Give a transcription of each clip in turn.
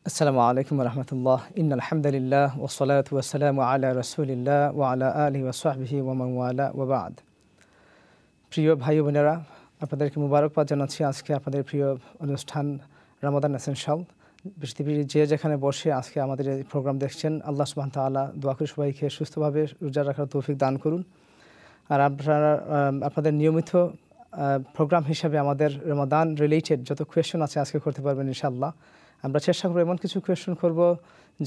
আসসালামু আলাইকুম রহমতুল্লাহ ইন্নাল হামদুলিল্লাহ ওয়াসসালাতু ওয়াসসালামু আলা রাসূলিল্লাহ ওয়া আলা আলিহি ওয়া সাহবিহি ওয়া মান ওয়ালা ওয়া বা'দ। প্রিয় ভাই বোনেরা, আপনাদেরকে মুবারকবাদ জানাচ্ছি আজকে আপনাদের প্রিয় অনুষ্ঠান রমাদান এসেনশিয়াল। পৃথিবীর যে যেখানে বসে আজকে আমাদের এই প্রোগ্রাম দেখছেন, আল্লাহ সুবহানাহু ওয়া তাআলা দোয়া করি সবাইকে সুস্থভাবে রোজা রাখার তৌফিক দান করুন। আর আপনারা আপনাদের নিয়মিত প্রোগ্রাম হিসাবে আমাদের রমাদান রিলেটেড যত কোয়েশ্চন আছে আজকে করতে পারবেন ইনশাআল্লাহ। আমরা চেষ্টা করব এমন কিছু কোয়েশ্চন করব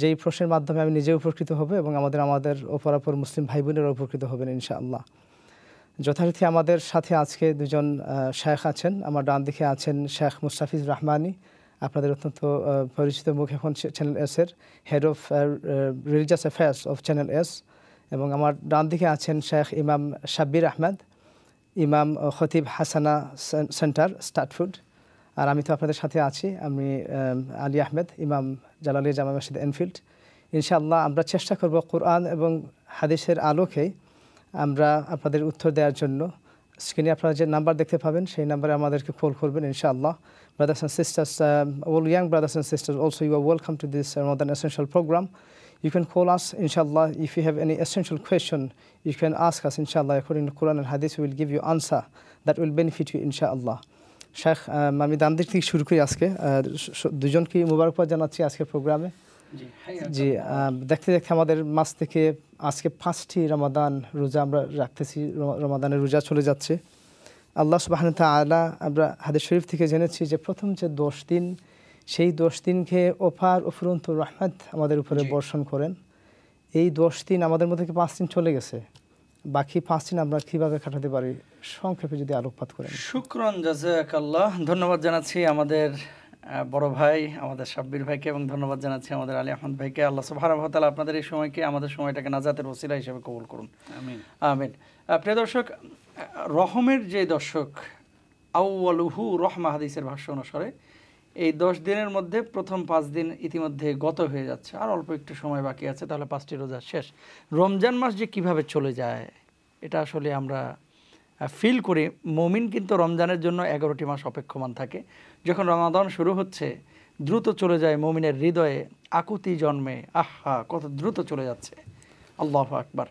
যেই প্রশ্নের মাধ্যমে আমি নিজে উপকৃত হব এবং আমাদের অপরাপর মুসলিম ভাই বোনেরা উপকৃত হবেন ইনশাআল্লাহ। যথারীতি আমাদের সাথে আজকে দুজন শেখ আছেন। আমার ডান দিকে আছেন শেখ মুস্তাফিজ রহমানি, আপনাদের অত্যন্ত পরিচিত মুখ এখন চ্যানেল এসের head of religious affairs of channel S, এবং আমার ডান দিকে আছেন শেখ ইমাম শাব্বির আহমেদ, ইমাম খতিব হাসানা সেন্টার স্টার্টফুড। আর আমি তো আপনাদের সাথে আছি, আমি আলী আহমেদ, ইমাম জালালিয়া জামা মসজিদ এনফিল্ড। ইনশাআল্লাহ আমরা চেষ্টা করব কোরআন এবং হাদিসের আলোকে আমরা আপনাদের উত্তর দেওয়ার জন্য। স্ক্রিনে আপনারা যে নাম্বার দেখতে পাবেন সেই নাম্বারে আমাদেরকে কল করবেন ইনশাআল্লাহ। Brothers and sisters, all young brothers and sisters, also you are welcome to this Ramadan Essential program. You can call us inshallah. If you have any essential question, you can ask us inshallah. According to Quran and Hadith, we will give you answer that will benefit you inshallah. Sheikh, আমি দান দিক থেকে শুরু করি। আজকে দুজনকে মুবারকবাদ জানাচ্ছি আজকের প্রোগ্রামে। জি, দেখতে দেখতে আমাদের মাস থেকে আজকে 5টি রমাদান রোজা আমরা রাখতেছি, রমাদানের রোজা চলে যাচ্ছে। আল্লাহ সুবহানাহু ওয়া তাআলা আমরা হাদিস শরীফ থেকে জেনেছি যে প্রথম যে 10 দিন, সেই 10 দিনকে অপার অফুরন্ত রহমত আমাদের উপরে বর্ষণ করেন। এই 10 দিন আমাদের মধ্যে 5 দিন চলে গেছে, বাকি 5 দিন আমরা কীভাবে কাটাতে পারি সংক্ষেপে যদি আলোকপাত করেন। শুকরান জাযাকাল্লাহ। ধন্যবাদ জানাচ্ছি আমাদের বড় ভাই আমাদের শাব্বির ভাইকে, এবং ধন্যবাদ জানাচ্ছি আমাদের আলী আহমদ ভাইকে। আল্লাহ সুবহানাহু ওয়া তাআলা আপনাদের এই সময়কে, আমাদের সময়টাকে নাজাতের ওসিলা হিসেবে কবুল করুন, আমিন আমিন। প্রিয় দর্শক, রহমের যে দর্শক আউয়ালুহু রহমা হাদিসের ভাষ্য অনুসারে এই 10 দিনের মধ্যে প্রথম 5 দিন ইতিমধ্যে গত হয়ে যাচ্ছে, আর অল্প একটু সময় বাকি আছে, তাহলে 5টি রোজা শেষ। রমজান মাস যে কিভাবে চলে যায় এটা আসলে আমরা ফিল করি। মুমিন কিন্তু রমজানের জন্য 11টি মাস অপেক্ষমান থাকে। যখন রমাদান শুরু হচ্ছে দ্রুত চলে যায় মুমিনের হৃদয়ে, আকুতি জন্মে, আহা কত দ্রুত চলে যাচ্ছে। আল্লাহু আকবার।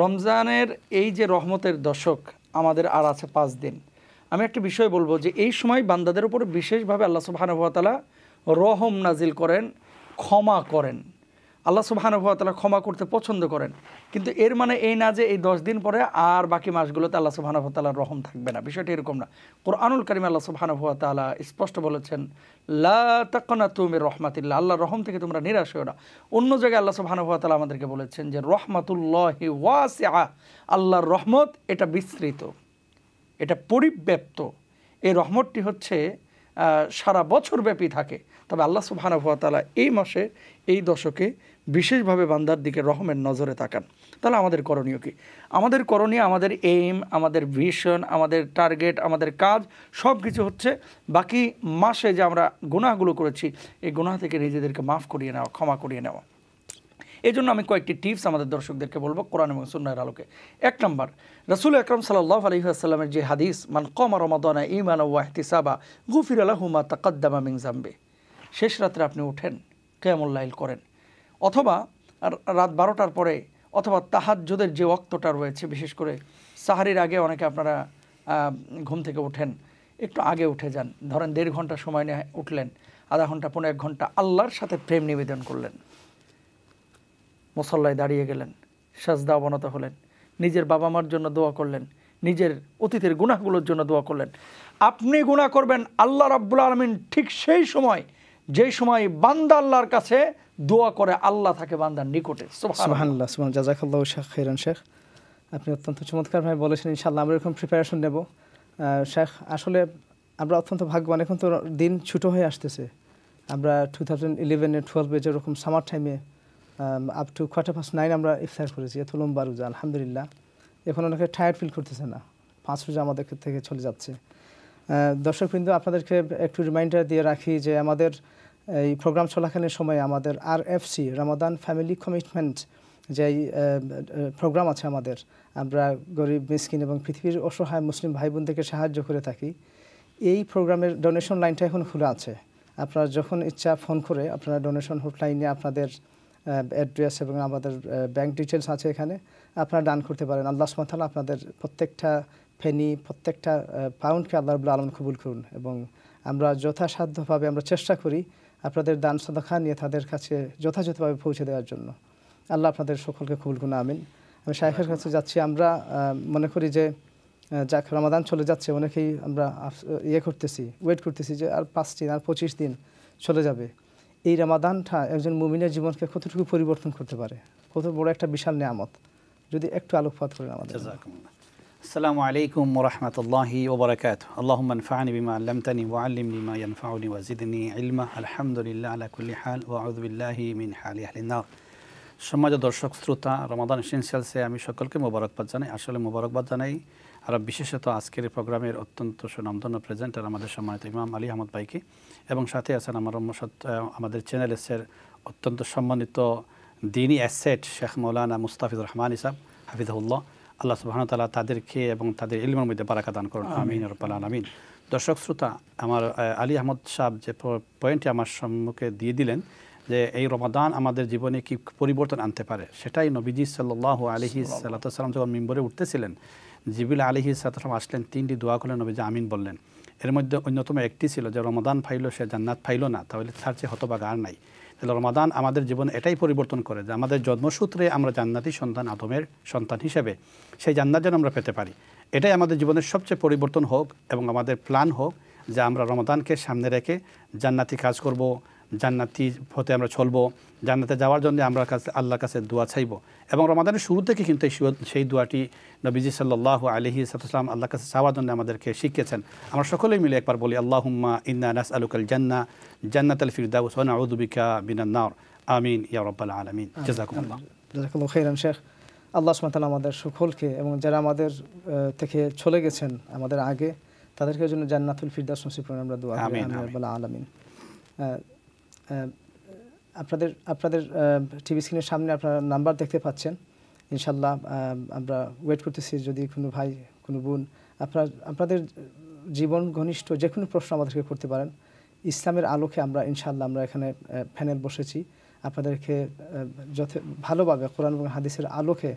রমজানের এই যে রহমতের দশক আমাদের আর আছে 5 দিন। আমি একটা বিষয় বলবো যে এই সময় বান্দাদের উপরে বিশেষভাবে আল্লাহ সুবহানাহু ওয়া তাআলা রহম নাজিল করেন, ক্ষমা করেন। আল্লাহ সুবহানাহু ওয়া তাআলা ক্ষমা করতে পছন্দ করেন, কিন্তু এর মানে এই না যে এই 10 দিন পরে আর বাকি মাসগুলোতে আল্লাহ সুবহানাহু ওয়া তাআলার রহম থাকবে না। বিষয়টা এরকম না। কোরআনুল কারীমে আল্লাহ সুবহানাহু ওয়া তাআলা স্পষ্ট বলেছেন, লা তাকনাতু মির রাহমাতিল্লাহ, আল্লাহর রহম থেকে তোমরা নিরাশ হও না। অন্য জায়গায় আল্লাহ সুবহানাহু ওয়া তাআলা আমাদেরকে বলেছেন যে রহমাতুল্লাহি ওয়াসিআ, আল্লাহর রহমত এটা বিস্তৃত, এটা পরিব্যাপ্ত। এই রহমতটি হচ্ছে সারা বছর ব্যাপী থাকে। তবে আল্লাহ সুবহানাহু ওয়া তাআলা এই মাসে এই দশকে বিশেষভাবে বান্দার দিকে রহমের নজরে তাকান। তাহলে আমাদের করণীয় কি? আমাদের করণীয়, আমাদের এইম, আমাদের ভিশন, আমাদের টার্গেট, আমাদের কাজ সব কিছু হচ্ছে বাকি মাসে যে আমরা গুনাহগুলো করেছি এই গুনাহ থেকে নিজেদেরকে মাফ করিয়ে নেওয়া, ক্ষমা করিয়ে নেওয়া। এই জন্য আমি কয়েকটি টিপস আমাদের দর্শকদেরকে বলবো কোরআন এবং সুন্নাহর আলোকে। 1 নম্বর, রাসূল আকরাম সাল্লাল্লাহু আলাইহি ওয়াসাল্লামের যে হাদিস, মান কামা রমাদানা ঈমানান ওয়া ইহতিসাবা গুফিরা লাহু মা তাকাদ্দামা মিন যামবি। শেষ রাত্রে আপনি ওঠেন, কিয়ামুল লাইল করেন, অথবা রাত 12টার পরে, অথবা তাহাজ্জুদের যে ওয়াক্তটা রয়েছে, বিশেষ করে সাহারির আগে অনেকে আপনারা ঘুম থেকে ওঠেন, একটু আগে উঠে যান। ধরেন 1.5 ঘন্টা সময় নিয়ে উঠলেন, আধা ঘন্টা, 1.5 ঘন্টা আল্লাহর সাথে প্রেম নিবেদন করলেন, মুসল্লায় দাঁড়িয়ে গেলেন, সাজদা অবনত হলেন, নিজের বাবা মার জন্য দোয়া করলেন, নিজের অতীতের গুনাহগুলোর জন্য দোয়া করলেন। আপনি গুনাহ করবেন, আল্লাহ রাব্বুল আলামিন ঠিক সেই সময় যেই সময় বান্দা আল্লাহর কাছে দোয়া করে, আল্লাহ থাকে বান্দার নিকটে। সুবহানাল্লাহ, সুবহান, জাযাকাল্লাহু খাইরান। শেখ, আপনি অত্যন্ত চমৎকারভাবে বলেছেন। ইনশাআল্লাহ আমরা এরকম প্রিপারেশন নেব। শেখ, আসলে আমরা অত্যন্ত ভাগ্যবান, এখন তো দিন ছোটো হয়ে আসতেছে। আমরা 2011-12 যেরকম সামার টাইমে আপ টু 9:15 আমরা ইফতার করেছি, এত লম্বা রোজা, আলহামদুলিল্লাহ। এখন অনেকে টায়ার্ড ফিল করতেছে না, 5 রোজা আমাদের থেকে চলে যাচ্ছে। দর্শকবৃন্দ, আপনাদেরকে একটু রিমাইন্ডার দিয়ে রাখি যে আমাদের এই প্রোগ্রাম চলাকালীন সময়ে আমাদের RFC রমাদান ফ্যামিলি কমিটমেন্ট যে প্রোগ্রাম আছে আমাদের, আমরা গরিব, মিসকিন এবং পৃথিবীর অসহায় মুসলিম ভাই বোনদেরকে সাহায্য করে থাকি। এই প্রোগ্রামের ডোনেশন লাইনটা এখন খোলা আছে। আপনারা যখন ইচ্ছা ফোন করে আপনারা ডোনেশন হটলাইনে আপনাদের অ্যাড্রেস এবং আমাদের ব্যাংক ডিটেলস আছে এখানে, আপনারা দান করতে পারেন। আল্লাহ সুবহানাহু ওয়া তাআলা আপনাদের প্রত্যেকটা ফেনি, প্রত্যেকটা পাউন্ডকে আল্লাহ রাব্বুল আলামিন কবুল করুন। এবং আমরা যথাসাধ্যভাবে আমরা চেষ্টা করি আপনাদের দান সাদাকা নিয়ে তাদের কাছে যথাযথভাবে পৌঁছে দেওয়ার জন্য। আল্লাহ আপনাদের সকলকে কবুল করুন, আমিন। আমি শাইখের কাছে যাচ্ছি। আমরা মনে করি যে যাক রমাদান চলে যাচ্ছে, অনেকেই আমরা ওয়েট করতেছি যে আর 5 দিন আর 25 দিন চলে যাবে। এই রমাদানটা একজন মুমিনের জীবনকে কতটুকু পরিবর্তন করতে পারে, কত বড় একটা বিশাল নিয়ামত, যদি একটু আলোকপাত করেন আমাদের। আসসালামু আলাইকুম ওয়া রাহমাতুল্লাহি ওয়া বারাকাতুহু। আল্লাহুম্মা আনফা'নি বিমা 'আল্লামতানি ওয়া 'আল্লিমনি মা ইয়ানফা'ুনি ওয়া জিদনি ইলমা। আলহামদুলিল্লাহ আলা কুল্লি হাল ওয়া আউযু বিল্লাহি মিন হালি আহলিন নার। সম্মানিত দর্শক শ্রোতা, রমাদান এসেন্সিয়ালসে আমি সকলকে মোবারকবাদ জানাই। আসলে মোবারকবাদ জানাই আর বিশেষত আজকের এই প্রোগ্রামের অত্যন্ত সুনামধন্য প্রেজেন্টার আমাদের সম্মানিত ইমাম আলী আহমদ ভাইকে, এবং সাথে আছেন আমাদের চ্যানেলের অত্যন্ত সম্মানিত দ্বীনি অ্যাসেট শেখ মৌলানা মুস্তাফিজুর রহমান ইসাব হাফিজাহুল্লাহ। আল্লাহ সুবহানাহু ওয়া তাআলা তাদেরকে এবং তাদের ইলমের মধ্যে বারাকা দান করুন, আমিন ইয়া রাব্বাল আলামিন। দর্শক শ্রোতা, আমার আলী আহমদ সাহেব যে পয়েন্টটি আমার সম্মুখে দিয়ে দিলেন যে এই রমাদান আমাদের জীবনে কি পরিবর্তন আনতে পারে, সেটাই নবীজি সাল্লাল্লাহু আলাইহি সাল্লাম যখন মিম্বরে উঠতেছিলেন, জিবরিল আলাইহিস সালাম আসলেন, 3টি দোয়া করলেন, নবীজি আমিন বললেন। এর মধ্যে অন্যতম একটি ছিল যে রমাদান পাইল সে জান্নাত পাইল না, তাহলে তার চেয়ে হতভাগা আর নাই। তাহলে রমাদান আমাদের জীবনে এটাই পরিবর্তন করে যে আমাদের জন্মসূত্রে আমরা জান্নাতি সন্তান, আদমের সন্তান হিসেবে সেই জান্নাত যেন আমরা পেতে পারি। এটাই আমাদের জীবনের সবচেয়ে পরিবর্তন হোক এবং আমাদের প্ল্যান হোক যে আমরা রমাদানকে সামনে রেখে জান্নাতি কাজ করব, জান্নাতি পথে আমরা চলবো, জান্নাতে যাওয়ার জন্য আমরা আল্লাহর কাছে দোয়া চাইব। এবং রমাদানের শুরু থেকে কিন্তু সেই দোয়াটি নবীজি সাল্লাল্লাহু আলাইহি সাল্লাম আল্লাহর কাছে চাওয়ার জন্য আমাদেরকে শিখিয়েছেন। আমরা সকলেই মিলে একবার বলি, আল্লাহুম্মা ইন্না নাসআলুকাল জান্নাতাল ফিরদাউস ওয়া নাউযু বিকা মিনান নার, আমিন ইয়া রাব্বাল আলামিন। জাযাকুমুল্লাহ। জাযাকাল্লাহু খাইরান শেখ। আল্লাহ সুবহানাহু ওয়া তাআলা আমাদের সকলকে এবং যারা আমাদের থেকে চলে গেছেন আমাদের আগে, তাদেরকে জন্য জান্নাতুল ফিরদাউস নসিব করুন, আমরা দোয়া করি, আমিন ইয়া রাব্বাল আলামিন। আপনাদের টিভি স্ক্রিনের সামনে আপনারা নাম্বার দেখতে পাচ্ছেন। ইনশাল্লাহ আমরা ওয়েট করতেছি, যদি কোনো ভাই কোনো বোন আপনাদের জীবন ঘনিষ্ঠ যে কোনো প্রশ্ন আমাদেরকে করতে পারেন। ইসলামের আলোকে আমরা ইনশাল্লাহ আমরা এখানে প্যানেল বসেছি আপনাদেরকে ভালোভাবে কোরআন এবং হাদিসের আলোকে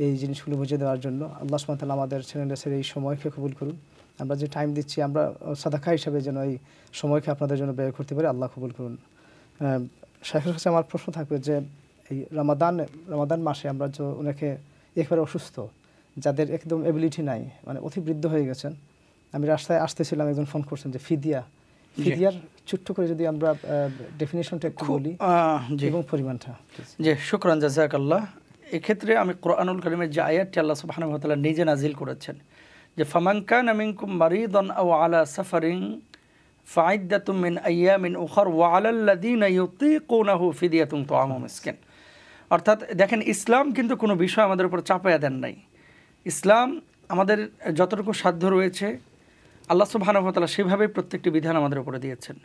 এই জিনিসগুলো বুঝিয়ে দেওয়ার জন্য। আল্লাহ সুবহানাহু ওয়া তাআলা আমাদের চ্যানেলের এই সময়কে কবুল করুন। আমরা যে টাইম দিচ্ছি আমরা সাদাকা হিসাবে যেন এই সময়কে আপনাদের জন্য ব্যয় করতে পারি, আল্লাহ কবুল করুন। শাইখের কাছে আমার প্রশ্ন থাকবে যে এই রমাদান মাসে আমরা যে অনেকে একেবারে অসুস্থ, যাদের একদম এবিলিটি নাই, মানে অতি বৃদ্ধ হয়ে গেছেন, আমি রাস্তায় আসতেছিলাম, একজন ফোন করছেন যে ফিদিয়ার ছোট্ট করে যদি আমরা ডেফিনিশনটা একটু বলি এবং পরিমাণটা। জি, শুকরান, জাযাকাল্লাহ। এক্ষেত্রে আমি কোরআনুল কারীমের যে আয়াতটি আল্লাহ সুবহানাহু ওয়া তাআলা নিজে নাজিল করেছেন যে ফামান কানা মিনকুম মারিদান আও আলা সাফারিন ফাইদ্দাতুম মিন আইয়ামিন উখর ওয়া আলাল্লাযীনা ইউতীকুনাহু ফিদিয়াতুন তুআমু মিসকিন। অর্থাৎ দেখেন, ইসলাম কিন্তু কোনো বিষয় আমাদের উপর চাপায়া দেন নাই। ইসলাম আমাদের যতটুকু সাধ্য রয়েছে আল্লাহ সুবহানাহু ওয়া তাআলা সেভাবেই প্রত্যেকটি বিধান আমাদের উপরে দিয়েছেন।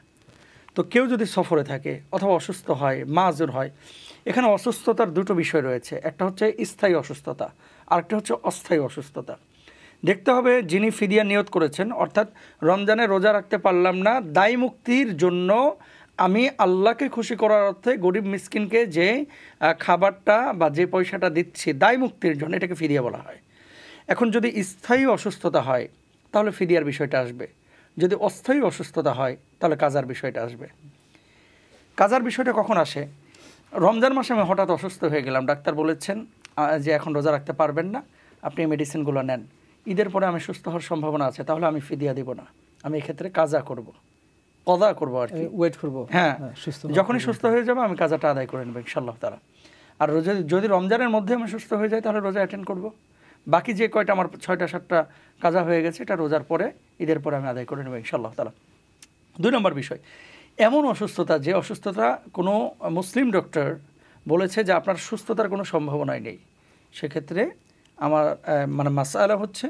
তো কেউ যদি সফরে থাকে অথবা অসুস্থ হয়, মাজুর হয়, এখানে অসুস্থতার দুটো বিষয় রয়েছে, একটা হচ্ছে স্থায়ী অসুস্থতা, আরেকটা হচ্ছে অস্থায়ী অসুস্থতা। দেখতে হবে যিনি ফিদিয়া নিয়ত করেছেন, অর্থাৎ রমজানে রোজা রাখতে পারলাম না, দায় মুক্তির জন্য আমি আল্লাহকে খুশি করার অর্থে গরিব মিসকিনকে যে খাবারটা বা যে পয়সাটা দিচ্ছি দায় মুক্তির জন্য, এটাকে ফিদিয়া বলা হয়। এখন যদি স্থায়ী অসুস্থতা হয় তাহলে ফিদিয়ার বিষয়টা আসবে, যদি অস্থায়ী অসুস্থতা হয় তাহলে কাজার বিষয়টা আসবে। কাজার বিষয়টা কখন আসে? রমজান মাসে আমি হঠাৎ অসুস্থ হয়ে গেলাম, ডাক্তার বলেছেন যে এখন রোজা রাখতে পারবেন না, আপনি এই মেডিসিনগুলো নেন, ঈদের পরে আমি সুস্থ হওয়ার সম্ভাবনা আছে, তাহলে আমি ফিদিয়া দিব না, আমি এক্ষেত্রে কদা করবো আর কি, ওয়েট করবো। হ্যাঁ, যখনই সুস্থ হয়ে যাবে আমি কাজাটা আদায় করে নেবো ইনশাআল্লাহ তাআলা। আর যদি রমজানের মধ্যে আমি সুস্থ হয়ে যাই তাহলে রোজা অ্যাটেন্ড করব। বাকি যে কয়টা আমার 6টা-7টা কাজা হয়ে গেছে এটা রোজার পরে, ঈদের পরে আমি আদায় করে নেবো ইনশাআল্লাহ তাআলা। 2 নম্বর বিষয়, এমন অসুস্থতা যে অসুস্থতা কোনো মুসলিম ডক্টর বলেছে যে আপনার সুস্থতার কোনো সম্ভাবনাই নেই, সেক্ষেত্রে আমার মাসআলা হচ্ছে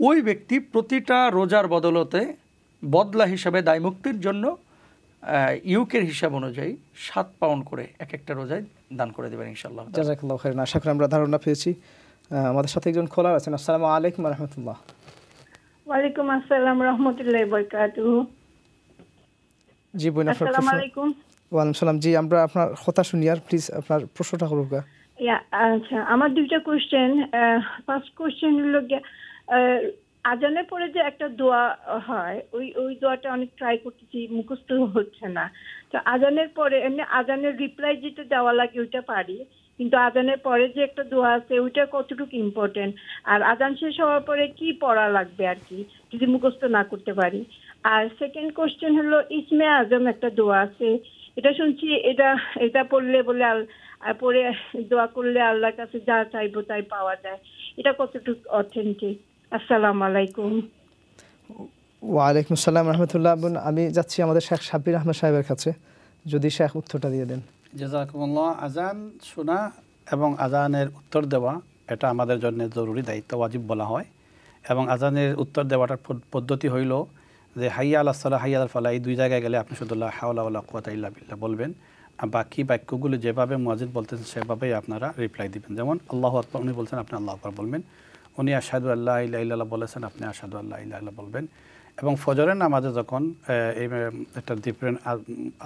ওই ব্যক্তি প্রতিটা রোজার বদলা হিসাবে দায় মুক্তির জন্য ইউকের হিসাব অনুযায়ী 7 পাউন্ড করে এক একটা রোজায় দান করে দেবেন ইনশাআল্লাহ। জাযাকাল্লাহু খাইরান। আশা করি আমরা ধারণা পেয়েছি। আমাদের সাথে একজন কলার আছেন। আসসালামু আলাইকুম ওয়া রাহমাতুল্লাহ। ওয়া আলাইকুম আসসালাম ওয়া রাহমাতুল্লাহি ওয়া বারাকাতুহু। জি বোন, আপনার আসসালামু প্রশ্ন। আলাইকুম। ওয়ালাইকুম সালাম। জি, আমরা আপনার কথা শুনি, আর প্লিজ আপনার প্রশ্নটা করুক। আচ্ছা, আমার দুইটা কোশ্চেন। ফার্স্ট কোশ্চেন হলো গিয়ে, আজানের পরে যে একটা দোয়া হয়, ওই দোয়াটা অনেক ট্রাই করতেছি, মুখস্থ হচ্ছে না। তো আজানের পরে এমনি আজানের রিপ্লাই যেটা দেওয়া লাগে ওইটা পারি, কিন্তু আজানের পরে যে একটা দোয়া আছে ওইটা কতটুকু ইম্পর্টেন্ট, আর আজান শেষ হওয়ার পরে কি পড়া লাগবে আর কি, যদি মুখস্থ না করতে পারি। আর সেকেন্ড কোশ্চেন হলো, ইসমে আজম একটা দোয়া আছে, এটা শুনছি এটা এটা পড়লে বলে আর পরে দোয়া করলে আল্লাহর কাছে যা চাইবো তাই পাওয়া যায়, এটা কতটুকু অথেন্টিক? আসসালামু আলাইকুম। ওয়ালাইকুম আসসালাম রহমতুল্লাহ। বোন, আমি যাচ্ছি আমাদের শেখ সাব্বির আহমেদ সাহেবের কাছে, যদি শেখ উত্তরটা দিয়ে দেন। জাযাকুমুল্লাহ। আজান শোনা এবং আজানের উত্তর দেওয়া এটা আমাদের জন্য জরুরি দায়িত্ব, ওয়াজিব বলা হয়। এবং আজানের উত্তর দেওয়াটার পদ্ধতি হইল যে হাইয়া আলাস সালাহ হাইয়া আল ফালাহ, এই দুই জায়গায় গেলে আপনি শুধু লা হাওলা ওয়ালা কুওয়াতা ইল্লা বিল্লাহ বলবেন, আর বাকি বাক্যগুলো যেভাবে মুয়াজ্জিন বলতেছেন সেভাবেই আপনারা রিপ্লাই দিবেন। যেমন আল্লাহু আকবার উনি বলছেন, আপনি আল্লাহু আকবার বলবেন। উনি আশহাদু আল্লা ইলাহা ইল্লাল্লাহ বলেছেন, আপনি আশহাদু আল্লা ইলাহা ইল্লাল্লাহ বলবেন। এবং ফজরের নামাজে যখন একটা ডিফারেন্ট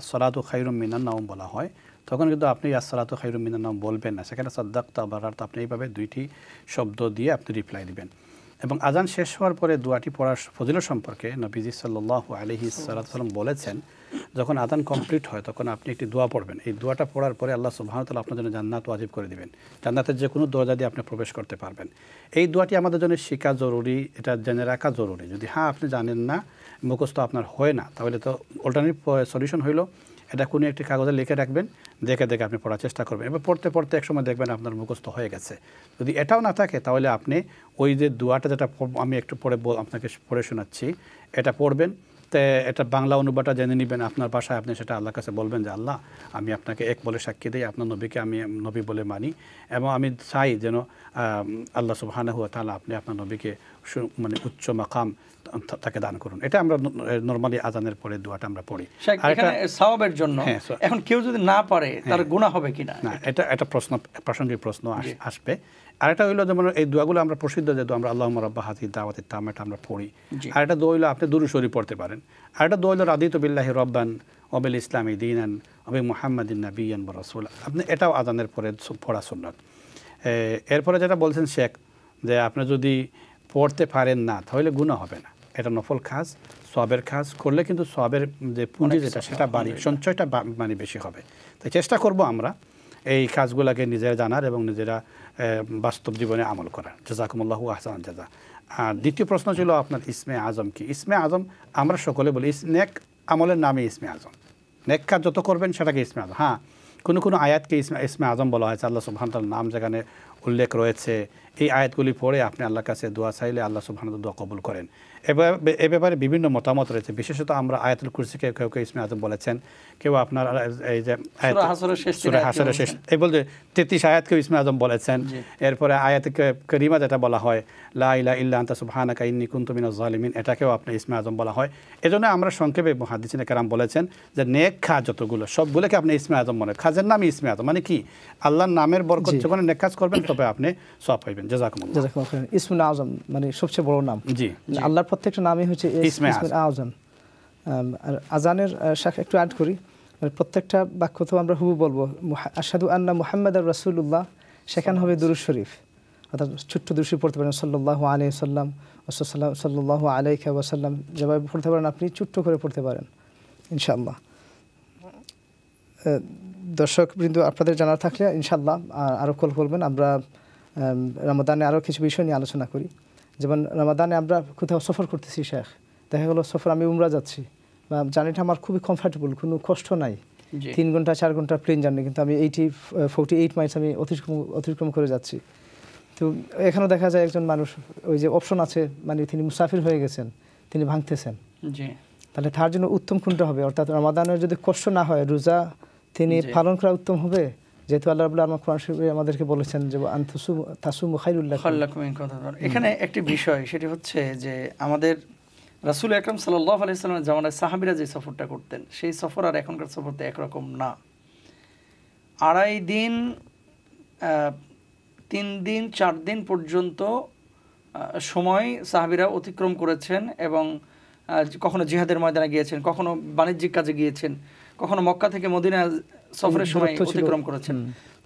আসসালাতু খায়রুম মিনান নাওম বলা হয়, তখন কিন্তু আপনি আসসালাতু খায়রুম মিনান নাওম বলবেন না, সেখানে সাদ্দাকতা বারারতা, আপনি এইভাবে দুইটি শব্দ দিয়ে আপনি রিপ্লাই দিবেন। এবং আজান শেষ হওয়ার পরে দোয়াটি পড়ার ফজিলত সম্পর্কে নবীজি সাল্লাল্লাহু আলাইহি সাল্লাম বলেছেন, যখন আজান কমপ্লিট হয় তখন আপনি একটি দোয়া পড়বেন। এই দোয়াটা পড়ার পরে আল্লাহ সুবহানাহু ওয়া তাআলা আপনার জন্য জান্নাত ওয়াজিব করে দিবেন। জান্নাতের যে কোনো দরজা দিয়ে আপনি প্রবেশ করতে পারবেন। এই দোয়াটি আমাদের জন্য শেখা জরুরি, এটা জেনে রাখা জরুরি। যদি আপনি জানেন না, মুখস্থ আপনার হয় না, তাহলে তো অল্টারনেটিভ সলিউশন হইল এটা কোনো একটি কাগজে লিখে রাখবেন, দেখে দেখে আপনি পড়ার চেষ্টা করবেন। এবার পড়তে পড়তে একসময় দেখবেন আপনার মুখস্থ হয়ে গেছে। যদি এটাও না থাকে তাহলে আপনি ওই যে দোয়াটা যেটা আমি একটু পরে আপনাকে পড়ে শোনাচ্ছি, এটা পড়বেন। তো এটা বাংলা অনুবাদটা জেনে নেবেন আপনার ভাষায়, আপনি সেটা আল্লাহর কাছে বলবেন যে আল্লাহ, আমি আপনাকে এক বলে সাক্ষী দিই, আপনার নবীকে আমি নবী বলে মানি, এবং আমি চাই যেন আল্লাহ সুবহানাহু ওয়া তাআলা আপনি আপনার নবীকে মানে উচ্চ মাকাম তাকে দান করুন। এটা আমরা নরমালি আজানের পরে দোয়াটা আমরা পড়ি। এখানে সওয়াবের জন্য। এখন কেউ যদি না পারে তার গুনাহ হবে কিনা? না, এটা প্রাসঙ্গিক প্রশ্ন আসবে। আরেকটা হইলো, যেমন এই দোয়াগুলো আমরা প্রসিদ্ধ যে দোয়া, আমরা আল্লাহুম্মা রাব্বা হাযিহি দাওয়াতিত তাম্মা, এটা আমরা পড়ি। আরেকটা দোয়া হইলো আপনি দুরূদ শরীফ পড়তে পারেন। আরেকটা দোয়া হইলো রাদিতু বিল্লাহি রাব্বান ওয়া বিল ইসলামি দীনান ওয়া বি মুহাম্মাদিন নাবিয়্যান ওয়া রাসূলা। আপনি এটাও আজানের পরে পড়া সুন্নাত। এরপরে যেটা বলছেন শেখ, যে আপনি যদি পড়তে পারেন না তাহলে গুনাহ হবে না, এটা নফল কাজ, সওয়াবের কাজ করলে কিন্তু সওয়াবের যে পুঁজি যেটা সেটা বাড়ি, সঞ্চয়টা মানে বেশি হবে। তাই চেষ্টা করব আমরা এই কাজগুলোকে নিজেরা জানার এবং নিজেরা বাস্তব জীবনে আমল করার। জাযাকুমুল্লাহু আহসান জাযা। আর দ্বিতীয় প্রশ্ন ছিল আপনার ইসমে আজম কি? ইসমে আজম আমরা সকলে বলি নেক আমলের নামে ইসমে আজম, নেক কাজ যত করবেন সেটাকে ইসমে আজম। হ্যাঁ, কোনো আয়াতকে ইসমে আজম বলা হয়েছে, আল্লাহ সুবহানাহু ওয়া তাআলার নাম যেখানে উল্লেখ রয়েছে, এই আয়াতগুলি পড়ে আপনি আল্লাহর কাছে দোয়া চাইলে আল্লাহ সুবহানাহু ওয়া তাআলা দোয়া কবুল করেন। এ ব্যাপারে বিভিন্ন মতামত রয়েছে। বিশেষত আমরা আয়াতুল কুরসিকে কেউ ইসমে আজম বলেছেন, কেউ আপনার এই যে সূরা হাসরের শেষ এই বলতে 33 আয়াতকে ইসমে আজম বলেছেন। এরপরে আয়াতে কারিমা যেটা বলা হয় লা ইলাহা ইল্লা আনতা সুবহানাকা ইন্নী কুনতু মিনাজ জালিমিন, এটাকেও আপনি ইসমে আজম বলা হয়। এজন্য আমরা সংক্ষেপে মুহাদ্দিসিনে কেরাম বলেছেন যে নেক কাজ যতগুলো সবগুলোকে আপনি ইসমে আজম মনে, কাজের নামই ইসমে আজম, মানে কি আল্লাহর নামের বরকত যখন নেক কাজ করবেন তবে আপনি সওয়াব পাবেন। জাযাকুমুল্লাহ। ইসমে আজম মানে সবচেয়ে বড় নাম। জি, আল্লাহর প্রত্যেকটা নামই হচ্ছে ইসমে আজম। আর আজানের শাখা একটু অ্যাড করি, প্রত্যেকটা বাক্য তো আমরা হুবহু বলবো আশহাদু আন্না মুহাম্মাদার রাসূলুল্লাহ, সেখানে হবে দুরূদ শরীফ, অর্থাৎ ছোট্ট দুরূদ শরীফ পড়তে পারেন, সাল্লাল্লাহু আলাইহি ওয়াসাল্লাম সাল্লাল্লাহু আলাইহি ওয়াসাল্লাম, যেভাবে পড়তে পারেন আপনি ছোট্ট করে পড়তে পারেন ইনশাআল্লাহ। দর্শকবৃন্দ, আপনাদের জানার থাকলে ইনশাআল্লাহ আরও কল করবেন। আমরা রমাদানে আরও কিছু বিষয় নিয়ে আলোচনা করি। যেমন রমাদানে আমরা কোথাও সফর করতেছি, শেখ দেখা গেলো সফর, আমি উমরা যাচ্ছি, বা জার্নিটা আমার খুবই কমফর্টেবল, কোনো কষ্ট নাই, 3 ঘন্টা 4 ঘন্টা প্লেন জার্নি, কিন্তু আমি 48 মাইলস আমি অতিক্রম করে যাচ্ছি। তো এখানেও দেখা যায় একজন মানুষ, ওই যে অপশন আছে, মানে তিনি মুসাফির হয়ে গেছেন, তিনি ভাঙতেছেন। তাহলে তার জন্য উত্তম কোনটা হবে? অর্থাৎ রমাদানের যদি কষ্ট না হয়, রোজা তিনি পালন করা উত্তম হবে, যেহেতু আল্লাহ রাব্বুল আলামিন কোরআন শরীফে আমাদেরকে বলেছেন যে তাসুমু খায়রুল লাকুম। এখানে একটি বিষয়, সেটি হচ্ছে যে আমাদের রাসূল আকরাম সাল্লাল্লাহু আলাইহি ওয়াসাল্লামের জামানায় সাহাবীরা যে সফরটা করতেন, সেই সফর আর এখনকার সফর তো একরকম না। 2.5 দিন 3 দিন 4 দিন পর্যন্ত সময় সাহাবীরা অতিক্রম করেছেন, এবং কখনো জিহাদের ময়দানে গিয়েছেন, কখনো বাণিজ্যিক কাজে গিয়েছেন, কখনো মক্কা থেকে মদিনা সফরের সময় অতিক্রম করেছেন।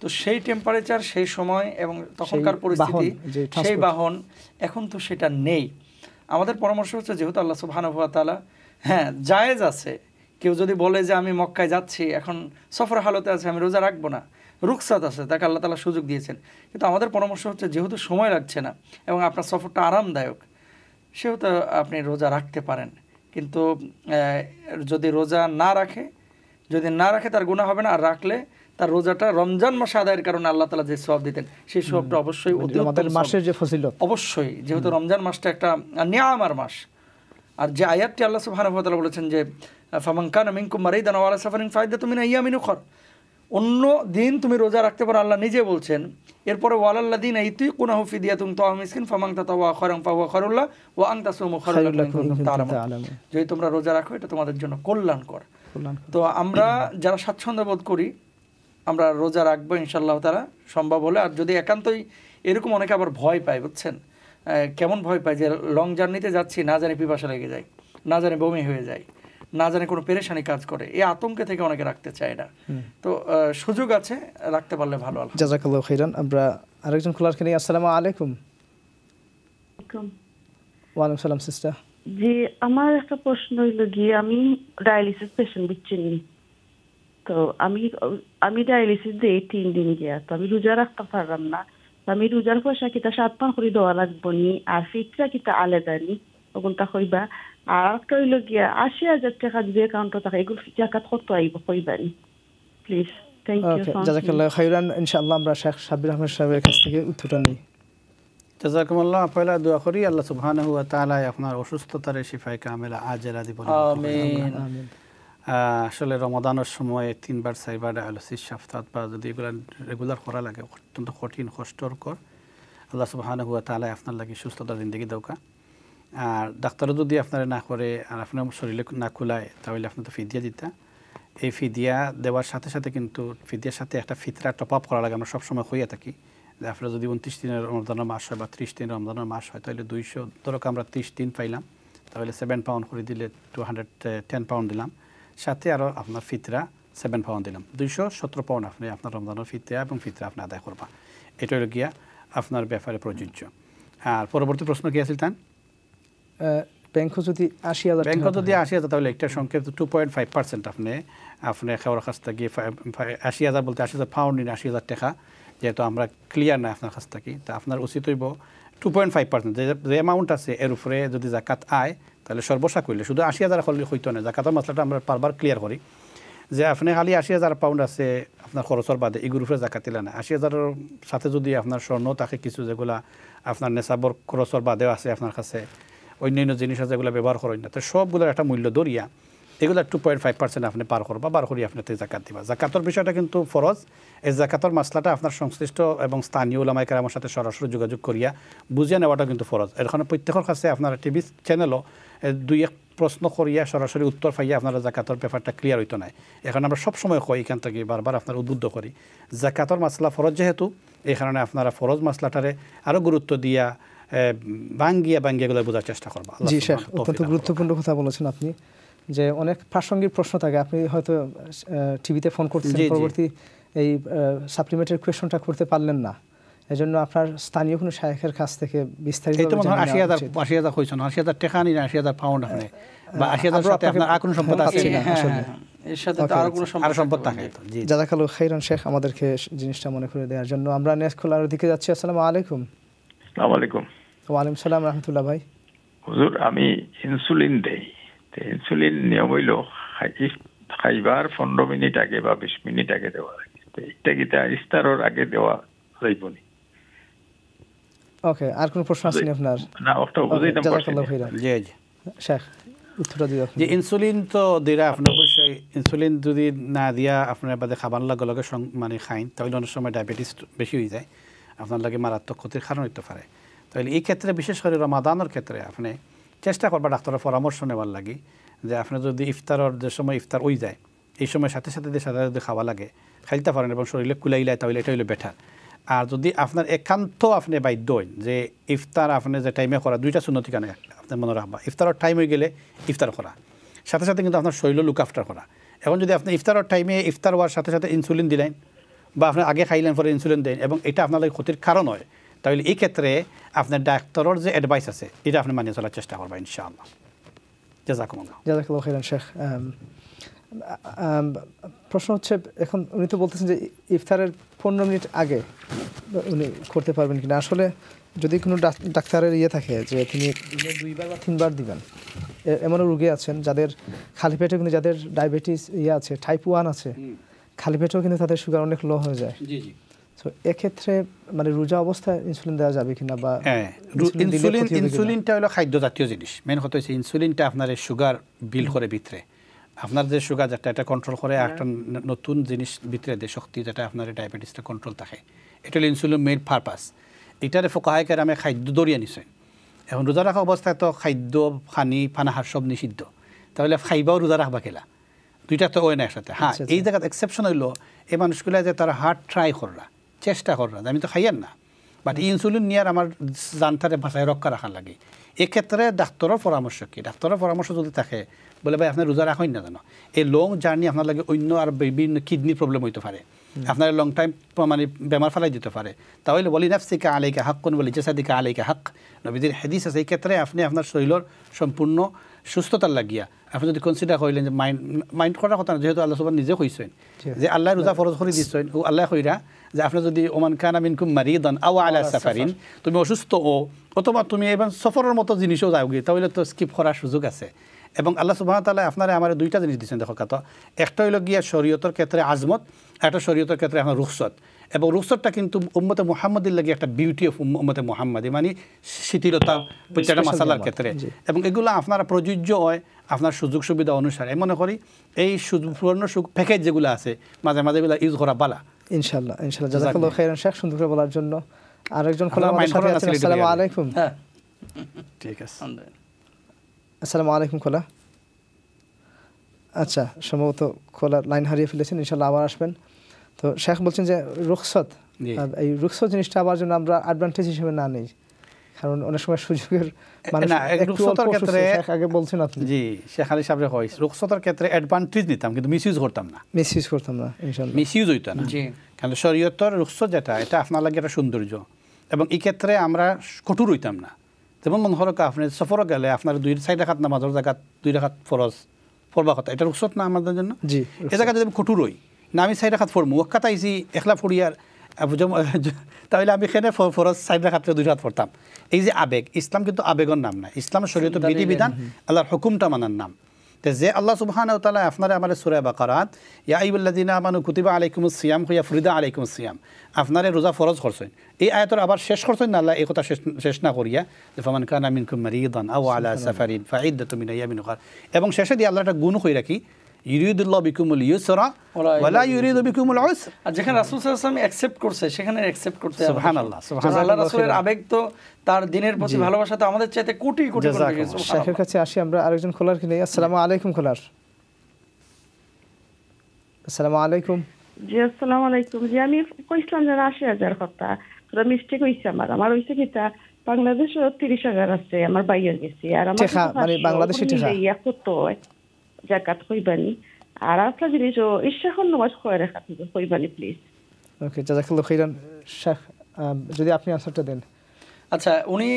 তো সেই টেম্পারেচার, সেই সময় এবং তখনকার পরিস্থিতি, সেই বাহন এখন তো সেটা নেই। আমাদের পরামর্শ হচ্ছে, যেহেতু আল্লাহ সুবহানাহু ওয়া তাআলা, হ্যাঁ জায়েজ আছে, কেউ যদি বলে যে আমি মক্কায় যাচ্ছি, এখন সফর হালতে আছে, আমি রোজা রাখবো না, রুকসাত আছে, তাকে আল্লাহ তাআলা সুযোগ দিয়েছেন। কিন্তু আমাদের পরামর্শ হচ্ছে, যেহেতু সময় লাগছে না এবং আপনার সফরটা আরামদায়ক, সেহেতু আপনি রোজা রাখতে পারেন। কিন্তু যদি রোজা না রাখে, তার গুনাহ হবে না, আর রাখলে তার রোজাটা রমজান মাসে আদায়ের কারণে আল্লাহ তাআলা যে সওয়াব দিতেন, সেই সওয়াবটা অবশ্যই আমাদের মাসের যে ফজিলত, অবশ্যই, যেহেতু রমজান মাসটা একটা নিয়ামার মাস। আর যে আয়াতটি আল্লাহ সুবহানাহু ওয়া তাআলা বলেছেন যে ফামান কানা মিনকুম মারিদান আও আলা সাফারিন ফাইদাতুম মিন আইয়ামিন উখর, অন্য দিন তুমি রোজা রাখতে পারো, আল্লাহ নিজে বলছেন। এরপরে ওয়ালাল্লাযিনা ইউতিকুনাহু ফিদিয়াতুন তাআমু মিসকিন ফামান তাতাওয়া খায়রান ফাহুয়া খায়রুল লাহ ওয়া আন তাসুমু খায়রুল লাকুম ইন কুনতুম তা'লামুন। যদি তোমরা রোজা রাখো, এটা তোমাদের জন্য কল্যাণকর। তো আমরা যারা স্বাচ্ছন্দ্য বোধ করি, আমরা রোজা রাখবো ইনশাআল্লাহ তাআলা সম্ভব হলে। আর যদি একান্তই এরকম, অনেকে আবার ভয় পায়, বুঝছেন, কেমন ভয় পায়, যে লং জার্নিতে যাচ্ছি, না জানি পিপাসা লেগে যায়, না জানি বমি হয়ে যায়, না জানি কোনো পেরেশানি কাজ করে, এই আতঙ্কে থেকে অনেকে রাখতে চায় না। তো সুযোগ আছে, রাখতে পারলে ভালো। জাযাকাল্লাহু খাইরান। আমরা আরেকজন কলারকে নিয়ে। আসসালামু আলাইকুম। ওয়ালাইকুম সালাম সিস্টার। জি, আমার একটা প্রশ্ন হইল গিয়ে, আমি ডায়ালিসিস পেশেন্ট, বুঝছেন, তো আমি ডায়ালিসিস দিই 3 দিন গিয়া, তো আমি রোজা রাখতে পারলাম না। আমি রোজার পয়সা কিতা 7 পান করে দেওয়া লাগবো নি, আর ফিটরা কিতা আলাদা নি, ওগুনটা কইবা। আর একটা হইল গিয়া 80,000 টাকা যদি অ্যাকাউন্টে থাকে, এগুলো জাকাত কত আইব কইবা নি প্লিজ। Thank you. জাযাকাল্লাহু খাইরান। ইনশাআল্লাহ আমরা শেখ সাব্বির আহমেদ সাহেবের কাছ থেকে উত্তরটা নিই। জাযাকুমুল্লাহ। পয়লা দোয়া করি আল্লাহ সুবহানাহু ওয়া তাআলা আপনার অসুস্থতার শিফায়ে কামেলা আজেলা দিব। আমিন। আসলে রমাদানের সময় 3 বার 4 বার ডায়ালিসিস সপ্তাহ বা যদি এগুলো রেগুলার করা লাগে, অত্যন্ত কঠিন কষ্টকর। আল্লাহ সুবহানাহু ওয়া তাআলা আপনার লাগি সুস্থতার জিন্দেগি দৌকা। আর ডাক্তারও যদি আপনারা না করে আর আপনার শরীরে না খুলায়, তাহলে আপনি তো ফিদিয়া দিতা। এই ফিদিয়া দেওয়ার সাথে সাথে কিন্তু ফিদিয়ার সাথে একটা ফিতরা টপ আপ করা লাগে। আমরা সবসময় হইয়া থাকি যে আপনারা যদি 29 দিনের রমজানের মাস হয় বা 30 দিনের রমজানের মাস হয়, তাহলে 200 ধরো আমরা 30 দিন পাইলাম, তাহলে 7 পাউন্ড করে দিলে 210 পাউন্ড দিলাম, সাথে আরও আপনার ফিতরা 7 পাউন্ড দিলাম, 217 পাউন্ড আপনি আপনার রমজানের ফিতরা এবং ফিতরা আপনি আদায় করবা। এটা হলো গিয়া আপনার ব্যাপারে প্রযোজ্য। আর পরবর্তী প্রশ্ন কি আছিল তান? ব্যাংকও যদি 80,000 তাহলে একটা সংখ্যা 2.5% আপনি খাওয়ার কাছ থেকে 80,000 বলতে 80,000 পাউন্ড নিন, 80,000 টাকা, যেহেতু আমরা ক্লিয়ার না আপনার কাছ থেকে, তা আপনার উচিত হইব 2.5% যে অ্যামাউন্ট আছে এর উপরে যদি জাকাত আয়, তাহলে সর্বসা করলে শুধু 80,000 হইতো না। জাকাতের মশলাটা আমরা বারবার ক্লিয়ার করি যে আপনি খালি 80,000 পাউন্ড আছে আপনার খরচের বাদে, এগুলোর উপরে জাকাত দিলে না। 80,000-এর সাথে যদি আপনার স্বর্ণ থাকে কিছু, যেগুলা আপনার নেশাবর খরচের বাদেও আছে আপনার কাছে, অন্যান্য জিনিস আছে যেগুলো ব্যবহার করেন না, তো সবগুলোর একটা মূল্য ধরিয়া এগুলো 2.5% আপনি পার করবা, বার করি আপনি জাকাত দিবা। জাকাতের বিষয়টা কিন্তু ফরজ। এই জাকাতের মাসলাটা আপনার সংশ্লিষ্ট এবং স্থানীয় উলামায়ে কেরামের সাথে সরাসরি যোগাযোগ করিয়া বুঝিয়ে নেওয়াটা কিন্তু ফরজ। এখানে প্রত্যেকের কাছে আপনার টিভি চ্যানেলও 2-1 প্রশ্ন করিয়া সরাসরি উত্তর পাইয়া আপনারা জাকাতের ব্যাপারটা ক্লিয়ার হইতো না। এখন আমরা সবসময় কই, এখান থেকে বারবার আপনার উদ্বুদ্ধ করি, জাকাতের মাসলা ফরজ যেহেতু, এই কারণে আপনারা ফরজ মাসলাটারে আরও গুরুত্ব দিয়া বাঙ্গিয়া এগুলো বোঝার চেষ্টা করবা। জি শেখ, অত্যন্ত গুরুত্বপূর্ণ কথা বলেছেন আপনি, যে অনেক প্রাসঙ্গিক প্রশ্ন থাকে, আপনি হয়তো টিভিতে ফোন করতেছেন, পরবর্তী এই সাপ্লিমেন্টারি কোয়েশনটা করতে পারলেন না, এজন্য আপনার স্থানীয় কোনো শায়েখের কাছ থেকে বিস্তারিত 80,000 কইছেন, 80,000 টাকা নিন, 80,000 পাউন্ড আপনি বা 80,000 সাথে আপনার আর কোনো সম্পদ আছে না, আসলে এর সাথে তো আর কোনো সম্পদ থাকে। জি, জাযাকাল্লাহু খাইরান শেখ, আমাদেরকে জিনিসটা মনে করে দেওয়ার জন্য। আমরা নেক্সট কলার দিকে যাচ্ছি। আসসালামু আলাইকুম। আসসালামু আলাইকুম। ওয়া আলাইকুম সালাম রাহমাতুল্লাহ। ভাই হুজুর, আমি ইনসুলিন দেই, তো ইনসুলিন নিয়ম হইল খাইবার 15 মিনিট আগে বা 20 মিনিট আগে দেওয়া লাগে, তো এটা কিটা ইফতারের আগে দেওয়া যাইব নি? ওকে, আর কোন প্রশ্ন আছে নি আপনার? না, ওটা বুঝাইতাম। জাযাকাল্লাহু খাইরান। জি জি শেখ, উত্তরটা দিও আপনি। যে ইনসুলিন তো দিরা আপনি অবশ্যই, ইনসুলিন যদি না দিয়া আপনার বাদে খাবার লগে লগে মানে খাইন, তাহলে অনেক সময় ডায়াবেটিস বেশি হয়ে যায়, আপনার লাগে মারাত্মক ক্ষতির কারণ হইতে পারে। তাহলে এই ক্ষেত্রে বিশেষ করে রমাদানের ক্ষেত্রে আপনি চেষ্টা করবা ডাক্তারের পরামর্শ নেওয়ার লাগে, যে আপনি যদি ইফতারের যে সময় ইফতার হয়ে যায়, এই সময় সাথে সাথে যদি খাওয়া লাগে খাইতে পারেন এবং শরীরে কুলাইলায়, তাহলে এটা হইলে বেটার। আর যদি আপনার একান্ত আপনি বাধ্য হন যে ইফতার আপনি যে টাইমে করা দুইটা সুন্নত ঠিকানা আপনার মনে রাখবা ইফতারের টাইম হয়ে গেলে ইফতার করা সাথে সাথে কিন্তু আপনার শরীর লুক আফটার করা এখন যদি আপনি ইফতারের টাইমে ইফতার হওয়ার সাথে সাথে ইনসুলিন দিলেন বা আপনি আগে খাইলেন পরে ইনসুলিন দেন এবং এটা আপনার ক্ষতির কারণ হয় তাহলে এই ক্ষেত্রে আপনার ডাক্তারের যে অ্যাডভাইস আছে এটা আপনি মানিয়ে চলার চেষ্টা করবেন ইনশাআল্লাহ জাযাকুমুল্লাহ খাইরান শেখ প্রশ্ন হচ্ছে এখন উনি তো বলতেছেন যে ইফতারের 15 মিনিট আগে উনি করতে পারবেন কিনা আসলে যদি কোনো ডাক্তারের থাকে যে তিনি 2বার বা 3বার দিবেন এমনও রোগী আছেন যাদের খালি পেটে কিন্তু যাদের ডায়াবেটিস আছে টাইপ 1 আছে খালি পেটেও কিন্তু তাদের সুগার অনেক লো হয়ে যায় জি জি তো এক্ষেত্রে মানে রোজা অবস্থায় ইনসুলিন দেওয়া যাবে কিনা বা ইনসুলিনটা হলো খাদ্য জাতীয় জিনিস মেন কথা হচ্ছে ইনসুলিনটা আপনার সুগার বিল করে ভিতরে আপনার যে সুগার যেটা এটা কন্ট্রোল করে একটা নতুন জিনিস ভিতরে দেয় শক্তি যেটা আপনার ডায়াবেটিসটা কন্ট্রোল থাকে এটা হলো ইনসুলিন মেইন পারপাস এটারে ফোকাহায় করে আমি খাদ্য দরিয়া নিশ্চয় এখন রোজা রাখা অবস্থায় তো খাদ্য পানি পানাহার সব নিষিদ্ধ তাহলে খাইবাও রোজা রাখবা খেলা দুইটা তো ওই না একসাথে হ্যাঁ এই জায়গায় এক্সেপশন হইলো এই মানুষগুলো যে তারা হার্ট ট্রাই কররা চেষ্টা কররা আমি তো খাইয়ার না বাট ইনসুলিন নিয়ে আমার জানতারে বাসায় রক্ষা রাখার লাগে এক্ষেত্রে ডাক্তারের পরামর্শ কি ডাক্তারের পরামর্শ যদি থাকে বলে ভাই আপনার রোজা রাখেন না জানো এই লং জার্নি আপনার লাগে অন্য আর বিভিন্ন কিডনি প্রবলেম হইতে পারে আপনার লং টাইম মানে বেমার ফেলাই দিতে পারে তাহলে বলি নাফসিকা আলাইকা হাক কোন বলি জাসাদিকা আলাইকা হাক নবীদের হাদিস আছে এই ক্ষেত্রে আপনি আপনার শরীরের সম্পূর্ণ সুস্থতার লাগিয়া আপনি যদি কনসিডার করলেন যে মাইন্ড করার কথা না যেহেতু আল্লাহ সুবহান নিজে কইছেন যে আল্লাহ রোজা ফরজ করে দিচ্ছেন ও আল্লাহ কইরা যে আপনি যদি ওমান কানা মিনকুম মারিদান আও আলা সাফারিন তুমি অসুস্থ অথবা তুমি এবার সফরের মতো জিনিসও যাওগে তাহলে তো স্কিপ করার সুযোগ আছে এবং আল্লাহ সুবহানাহু ওয়া তাআলা আপনারা আমার দুইটা জিনিস দিচ্ছেন দেখো কত একটা হইল গিয়া শরীয়তের ক্ষেত্রে আজমত একটা শরীয়তের ক্ষেত্রে আপনার রুখসত এবং রুখসতটা কিন্তু উম্মতে মুহাম্মাদের লাগে একটা বিউটি অফ উম্মতে মুহাম্মাদি মানে শিথিলতা প্রত্যেকটা মাসালার ক্ষেত্রে এবং এগুলো আপনারা প্রযোজ্য হয় আপনার সুযোগ সুবিধা অনুসারে মনে করি এই পুরনো প্যাকেজ যেগুলো আছে মাঝে মাঝে এগুলো ইউজ করা বালা ইনশাআল্লাহ জাযাকাল্লাহু খাইরান শেখ সুন্দর করে বলার জন্য আরেকজন খোলা আমাদের সাথে আছেন আসসালামু আলাইকুম হ্যাঁ ঠিক আছে আসসালামু আলাইকুম খোলা আচ্ছা সম্ভবত খোলা লাইন হারিয়ে ফেলেছেন ইনশাআল্লাহ আবার আসবেন তো শেখ বলছেন যে রুখসত এই রুখসত জিনিসটা আবার জন্য আমরা অ্যাডভান্টেজ হিসেবে না নেই কারণ অনেক সময় সুযোগের মানুষ রুখসতের ক্ষেত্রে আগে বলছেন আপনি জি শেখ আলী সাহেব কইস রুখসতের ক্ষেত্রে অ্যাডভান্টেজ নিতাম কিন্তু মিসইউজ করতাম না ইনশাআল্লাহ মিসইউজ হইতো না জি কারণ শরীয়তের রুখসত যেটা এটা আপনার লাগে একটা সৌন্দর্য এবং এই ক্ষেত্রে আমরা কঠোর হইতাম না যেমন মনে হলো আপনি সফরে গেলে আপনার 2 রাকাত নামাজের জায়গা 2 রাকাত ফরজ পড়বা কথা এটা রুখসত না আমাদের জন্য জি এই জায়গা যদি কঠোর হই না আমি 4 রাকাত পড়বো ওয়াক্কাত আইছি একলা পড়িয়ার তাহলে আমি এখানে ফরজ 4 রাকাত 2 রাকাত পড়তাম এই যে আবেগ ইসলাম কিন্তু আবেগের নাম না ইসলামের শরীয়তের বিধিবিধান আল্লাহর হুকুমটা মানার নাম যে আল্লাহ সুবহানাহু ওয়া তাআলা আপনারা আমাদের সূরা বাকারাত ইয়া আইয়ুহাল্লাযীনা আমানু কুতিবা আলাইকুমুস সিয়াম হুয়া ফরিদা আলাইকুমুস সিয়াম আপনারা রোজা ফরজ করছেন এই আয়াতের আবার শেষ করছেন না আল্লাহ এই কথা শেষ না করিয়া যে ফামান কানা মিনকুম মারিদান আও আলা সাফারিন ফাইদ্দাতুম মিন আইয়ামিন উখরা এবং শেষে দিয়ে আল্লাহ একটা গুণ কইরা কি ইউরিদুল্লাহু বিকুমুল ইউসরা ওয়া লা ইউরিদু বিকুমুল উসর আর যেখানে রাসূল সাল্লাল্লাহু আলাইহি ওয়াসাল্লাম অ্যাকসেপ্ট করছে সেখানে অ্যাকসেপ্ট করতে হবে সুবহানাল্লাহ আল্লাহ রাসূলের আবেগ তো তার দ্বীনের প্রতি ভালোবাসা তো আমাদের চাইতে কোটি কোটি গুণ বেশি সুবহানাল্লাহ শেখের কাছে আসি আমরা আরেকজন খোলার কিনে আসসালামু আলাইকুম খোলার আসসালামু আলাইকুম জি আসসালামু আলাইকুম জি আমি কইছিলাম যে ৮০,০০০ কথা তোরা মিস্টেক হইছে আমার হইছে কিটা বাংলাদেশে ৩০,০০০ আছে আমার বাইরে গেছে আর আমার মানে বাংলাদেশি টাকা ইয়া কত জাকাত কইবানি আর একটা জিনিস ইশাখন নামাজ কয় রাখা থেকে কইবানি প্লিজ ওকে জাযাকাল্লাহু খাইরান শেখ যদি আপনি আনসারটা দেন আচ্ছা উনি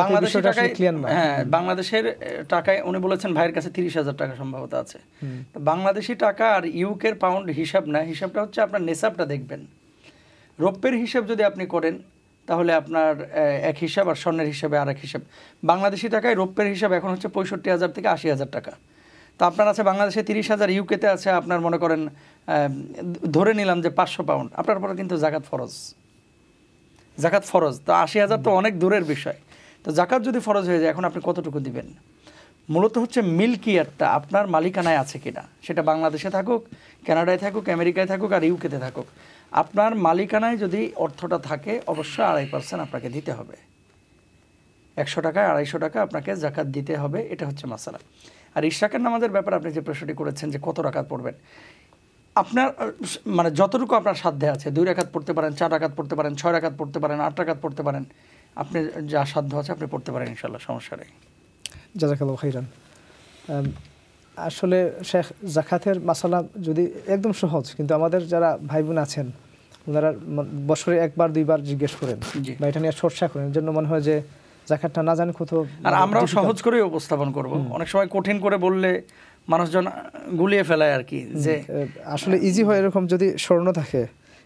বাংলাদেশের টাকায় হ্যাঁ বাংলাদেশের টাকায় উনি বলেছেন ভাইয়ের কাছে ৩০,০০০ টাকা সম্ভবত আছে তো বাংলাদেশি টাকা আর ইউকের পাউন্ড হিসাব না হিসাবটা হচ্ছে আপনার নেসাবটা দেখবেন রৌপ্যের হিসাব যদি আপনি করেন তাহলে আপনার এক হিসাব আর স্বর্ণের হিসাবে আরেক হিসাব বাংলাদেশি টাকায় রৌপ্যের হিসাব এখন হচ্ছে ৬৫,০০০ থেকে ৮০,০০০ টাকা তো আপনার আছে বাংলাদেশে ৩০,০০০ ইউকেতে আছে আপনার মনে করেন ধরে নিলাম যে ৫০০ পাউন্ড আপনার পরে কিন্তু জাকাত ফরজ তো ৮০,০০০ তো অনেক দূরের বিষয় তো জাকাত যদি ফরজ হয়ে যায় এখন আপনি কতটুকু দিবেন মূলত হচ্ছে মিল্কিয়ারটা আপনার মালিকানায় আছে কিনা সেটা বাংলাদেশে থাকুক কানাডায় থাকুক আমেরিকায় থাকুক আর ইউকেতে থাকুক আপনার মালিকানায় যদি অর্থটা থাকে অবশ্যই ২.৫% আপনাকে দিতে হবে ১০০ টাকায় ২৫০ টাকা আপনাকে জাকাত দিতে হবে এটা হচ্ছে মাসালা আর ইশরাকের নামাজের ব্যাপারে আপনি যে প্রশ্নটি করেছেন যে কত রাকাত পড়বেন আপনার মানে যতটুকু আপনার সাধ্যে আছে 2 রাকাত পড়তে পারেন, 4 রাকাত পড়তে পারেন, 6 রাকাত পড়তে পারেন, 8 রাকাত পড়তে পারেন, আপনি যা সাধ্য আছে আপনি পড়তে পারেন ইনশাআল্লাহ, সমস্যা নেই। জাযাকাল্লাহু খাইরান। আসলে শেখ, যাকাতের মাসালা যদি একদম সহজ, কিন্তু আমাদের যারা ভাই বোন আছেন ওনারা বছরে 1 বার 2 বার জিজ্ঞেস করেন বা এটা নিয়ে চর্চা করেন, এর জন্য মনে হয় যে যাকাতটা না জানি কত। আর আমরাও সহজ করেই উপস্থাপন করব, অনেক সময় কঠিন করে বললে মানুষজন গুলিয়ে ফেলায় আর কি। যে আসলে ইজি হয় এরকম, যদি স্বর্ণ থাকে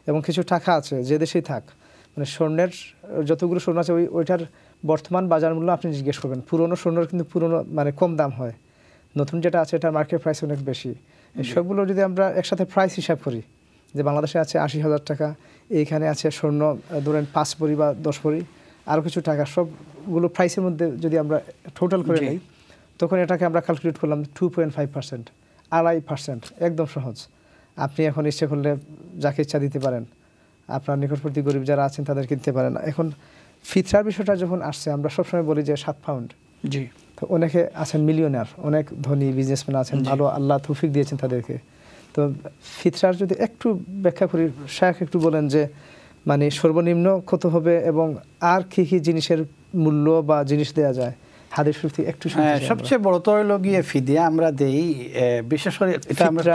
এবং কিছু টাকা আছে যে দেশেই থাক, মানে স্বর্ণের যতগুলো স্বর্ণ আছে ওইটার বর্তমান বাজার মূল্য আপনি জিজ্ঞেস করবেন। পুরনো স্বর্ণের কিন্তু পুরনো মানে কম দাম হয়, নতুন যেটা আছে এটার মার্কেট প্রাইস অনেক বেশি। এই সবগুলো যদি আমরা একসাথে প্রাইস হিসাব করি, যে বাংলাদেশে আছে 80,000 টাকা, এইখানে আছে স্বর্ণ ধরেন 5 ভরি বা 10 ভরি, আরও কিছু টাকা, সবগুলো প্রাইসের মধ্যে যদি আমরা টোটাল করে নিই, তখন এটাকে আমরা ক্যালকুলেট করলাম 2.5%, 2.5%, একদম সহজ। আপনি এখন ইচ্ছে করলে যাকে ইচ্ছা দিতে পারেন, আপনার নিকটবর্তী গরিব যারা আছেন তাদেরকে দিতে পারেন। এখন ফিতরার বিষয়টা যখন আসছে, আমরা সবসময় বলি যে 7 পাউন্ড। জি, তো অনেকে আছেন মিলিয়নার, অনেক ধনী বিজনেসম্যান আছেন, ভালো আল্লাহ তৌফিক দিয়েছেন তাদেরকে। তো ফিতরার যদি একটু ব্যাখ্যা করি, শেখ একটু বলেন যে মানে সর্বনিম্ন কত হবে এবং আর কি কি জিনিসের মূল্য বা জিনিস দেওয়া যায় হাদিস শরীফ থেকে একটু। সবচেয়ে বড় তো হইল গিয়ে ফিদিয়া আমরা দেই, বিশেষ করে এটা আমরা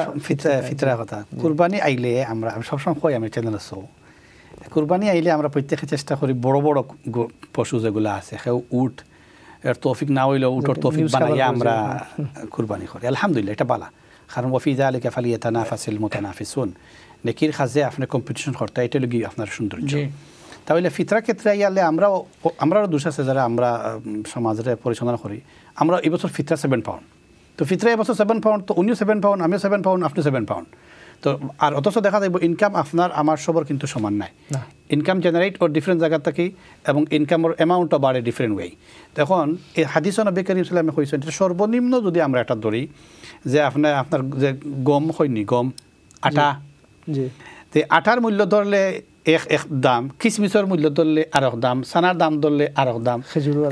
ফিতরা কথা। কুরবানি আইলে আমরা সবসময় কই, আমি চ্যানেল আছো, কুরবানি আইলে আমরা প্রত্যেকে চেষ্টা করি বড় বড় পশু যেগুলো আছে, সেও উট, এর তৌফিক না হইলেও উটের তৌফিক বানাইয়া আমরা কুরবানি করি। আলহামদুলিল্লাহ, এটা বালা, কারণ ওয়া ফি যালিকা ফালিয়াতানাফাসিল মুতানাফিসুন, নেকির কাজে আপনি কম্পিটিশন করতে, এটা লগি আপনার সৌন্দর্য। তাহলে ফিতরা ক্ষেত্রে ইয়ালে আমরাও দোষ আছে যারা আমরা সমাজে পরিচালনা করি, আমরা এবছর ফিতরা 7 পাউন্ড, তো ফিতরা এবছর 7 পাউন্ড, তো উনিও 7 পাউন্ড, আমিও 7 পাউন্ড, আপনি 7 পাউন্ড। তো আর অথচ দেখা যাবে ইনকাম আপনার আমার সবার কিন্তু সমান নাই, ইনকাম জেনারেট ওর ডিফারেন্ট জায়গা থেকে, এবং ইনকামের অ্যামাউন্টও বাড়ে ডিফারেন্ট ওয়ে। তখন এই হাদিস নবী করিম সাল্লাল্লাহু আলাইহি ওয়াসাল্লামে কইছেন সর্বনিম্ন যদি আমরা একটা ধরি, যে আপনার যে গম হয়নি, গম আটা, তে আটার মূল্য ধরলে এক দাম, কিসমিসের মূল্য ধরলে আরেক দাম, সানার দাম ধরলে আরেক দাম,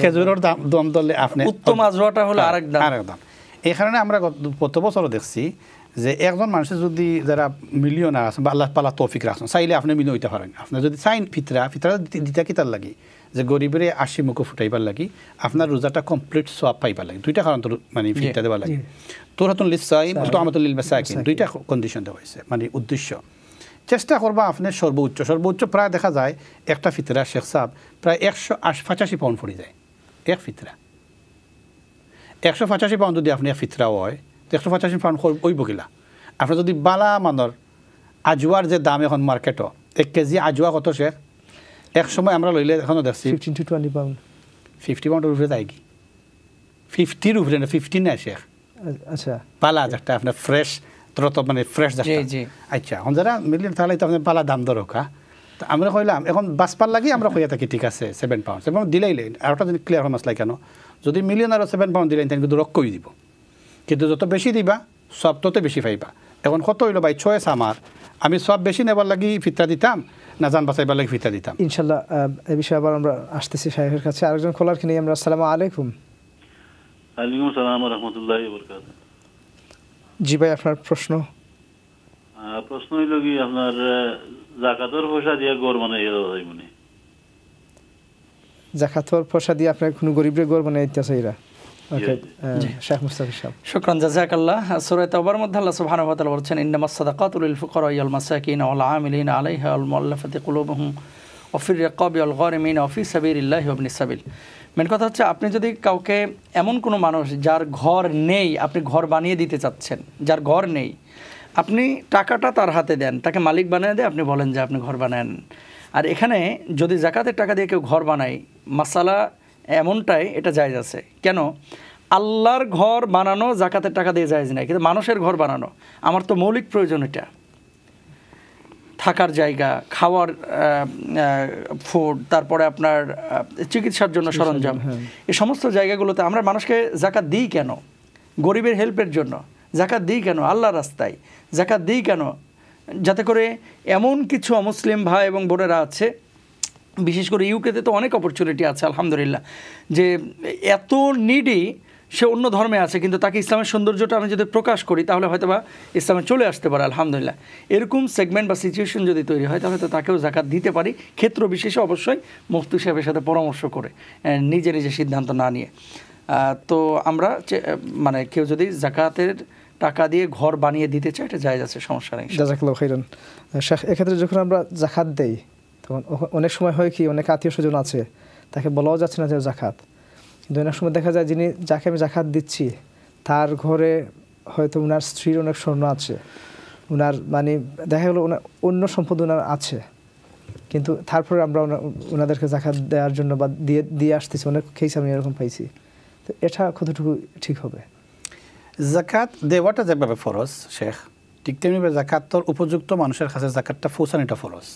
খেজুরের দাম ধরলে আপনি উত্তম আজওয়াটা হলো আরেক দাম। এই কারণে আমরা গত বছরও দেখছি যে একজন মানুষের যদি যারা মিলিয়নার আছেন বা আল্লাহ পালা তৌফিক রাখছেন, চাইলে আপনি মিলিয়ে হইতে পারেন। আপনার যদি চাইন ফিতরা দিতে কিতার লাগি, যে গরিবের 80 মুখ ফুটাইবার লাগি, আপনার রোজাটা কমপ্লিট সওয়াব পাইবার লাগে। 2টা কারণ মানে ফিতরা দেওয়ার লাগে, তোরাতুন লিসাইম ও তোআমাতুল লিল মাসাকিন, 2টা কন্ডিশন দেওয়া হয়েছে, মানে উদ্দেশ্য। চেষ্টা করবা আপনি সর্বোচ্চ প্রায় দেখা যায় একটা ফিতরা শেখ সাহেব প্রায় 185 পাউন্ড পড়ে যায় এক ফিতরা। 185 পাউন্ড যদি আপনি এক ফিতরা হয়, 185 পাউন্ড ওই বকিলা। আপনার যদি বালা মানর আজওয়ার যে দাম এখন মার্কেটও, 1 কেজি আজওয়া কত শেখ? এক সময় আমরা লইলে এখনও দেখছি 15 to 20 পাউন্ড, 50 পাউন্ডের উপরে যায় কি, 50-র উপরে না, 15 না শেখ। আচ্ছা, পালা যেটা আপনার ফ্রেশ, তো মানে ফ্রেশ যেটা। আচ্ছা, এখন যারা মিলিয়ন তাহলে তো আপনার পালা দাম দরকা। তো আমরা কইলাম এখন বাসপার লাগি আমরা কইয়া থাকি ঠিক আছে 7 পাউন্ড, 7 পাউন্ড দিলাইলেন। আর ওটা যদি ক্লিয়ার মাসলা কেন, যদি মিলিয়ন আর 7 পাউন্ড দিলেন তাই কিন্তু রক্ষই দিব, কিন্তু যত বেশি দিবা সব তত বেশি পাইবা। এখন কত হইলো ভাই, চয়েস আমার, আমি সব বেশি নেবার লাগি ফিতরা দিতাম না জান বাঁচাইবার লাগি ফিতরা দিতাম। ইনশাল্লাহ এই বিষয়ে আবার আমরা আসতেছি শাইখের কাছে। আরেকজন কলার কিনে আমরা। আসসালামু আলাইকুম। ওয়ালাইকুম আসসালাম ওয়া রাহমাতুল্লাহি ওয়া বারাকাতুহু। জি ভাই, আপনার প্রশ্ন? প্রশ্ন হইল কি, আপনার যাকাতের পয়সা দিয়ে গড় বানাইয়া দেওয়া যায় মানে? যাকাতের পয়সা দিয়ে আপনার কোনো গরিবের গড় বানাই দিতে চাইরা? ওকে, শেখ মুস্তাফিজ সাহেব। শুকরান, জাযাকাল্লাহ। সূরা তাওবার মধ্যে আল্লাহ সুবহানাহু ওয়া তাআলা বলেছেন, ইন্নামাস সাদাকাতু লিল ফুকারা ওয়াল মাসাকিন ওয়াল আমিলিনা আলাইহা ওয়াল মুআল্লাফাতি কুলুবুহুম ওয়া ফির রিকাবি ওয়াল গারিমিন ওয়া ফি সাবিলিল্লাহি ওয়া ইবনিস সাবিল। মেন কথা হচ্ছে, আপনি যদি কাউকে, এমন কোনো মানুষ যার ঘর নেই, আপনি ঘর বানিয়ে দিতে চাচ্ছেন, যার ঘর নেই, আপনি টাকাটা তার হাতে দেন, তাকে মালিক বানিয়ে দেয়, আপনি বলেন যে আপনি ঘর বানান। আর এখানে যদি যাকাতের টাকা দিয়ে কেউ ঘর বানায়, মাসালা এমনটাই, এটা জায়েজ আছে। কেন? আল্লাহর ঘর বানানো যাকাতের টাকা দিয়ে জায়েজ নাই, কিন্তু মানুষের ঘর বানানো আমার তো মৌলিক প্রয়োজন, এটা থাকার জায়গা, খাওয়ার ফুড, তারপরে আপনার চিকিৎসার জন্য সরঞ্জাম, এই সমস্ত জায়গাগুলোতে আমরা মানুষকে যাকাত দিই কেন? গরিবের হেল্পের জন্য যাকাত দিই কেন? আল্লাহর রাস্তায় যাকাত দিই কেন? যাতে করে এমন কিছু অমুসলিম ভাই এবং বোনেরা আছে, বিশেষ করে ইউকেতে তো অনেক অপরচুনিটি আছে আলহামদুলিল্লাহ, যে এত নিডি সে অন্য ধর্মে আছে, কিন্তু তাকে ইসলামের সৌন্দর্যটা আমি যদি প্রকাশ করি তাহলে হয়তো বা ইসলামে চলে আসতে পারে, আলহামদুলিল্লাহ। এরকম সেগমেন্ট বা সিচুয়েশন যদি তৈরি হয় তাহলে তো তাকেও জাকাত দিতে পারি, ক্ষেত্র বিশেষে অবশ্যই মুফতি সাহেবের সাথে পরামর্শ করে, নিজে নিজে সিদ্ধান্ত না নিয়ে। তো আমরা মানে কেউ যদি জাকাতের টাকা দিয়ে ঘর বানিয়ে দিতে চায় এটা জায়েজ আছে, সমস্যা নেই। জাযাকাল্লাহু খাইরান। এক্ষেত্রে যখন আমরা জাকাত দেই তখন অনেক সময় হয় কি, অনেক আত্মীয় স্বজন আছে তাকে বলাও যাচ্ছে না যে জাকাত, কিন্তু অনেক সময় দেখা যায় যিনি যাকে আমি জাকাত দিচ্ছি তার ঘরে হয়তো ওনার স্ত্রীর অনেক স্বর্ণ আছে, ওনার মানে দেখা গেলো ওনার অন্য সম্পদ ওনার আছে, কিন্তু তারপরে আমরা ওনাদেরকে জাকাত দেওয়ার জন্য বা দিয়ে আসতেছি, অনেক কেস আমি এরকম পাইছি। তো এটা কতটুকু ঠিক হবে? জাকাত দেওয়াটা যেভাবে ফরজ শেখ, ঠিক তেমনিভাবে জাকাতর উপযুক্ত মানুষের কাছে জাকাতটা পৌঁছানোটা ফরজ।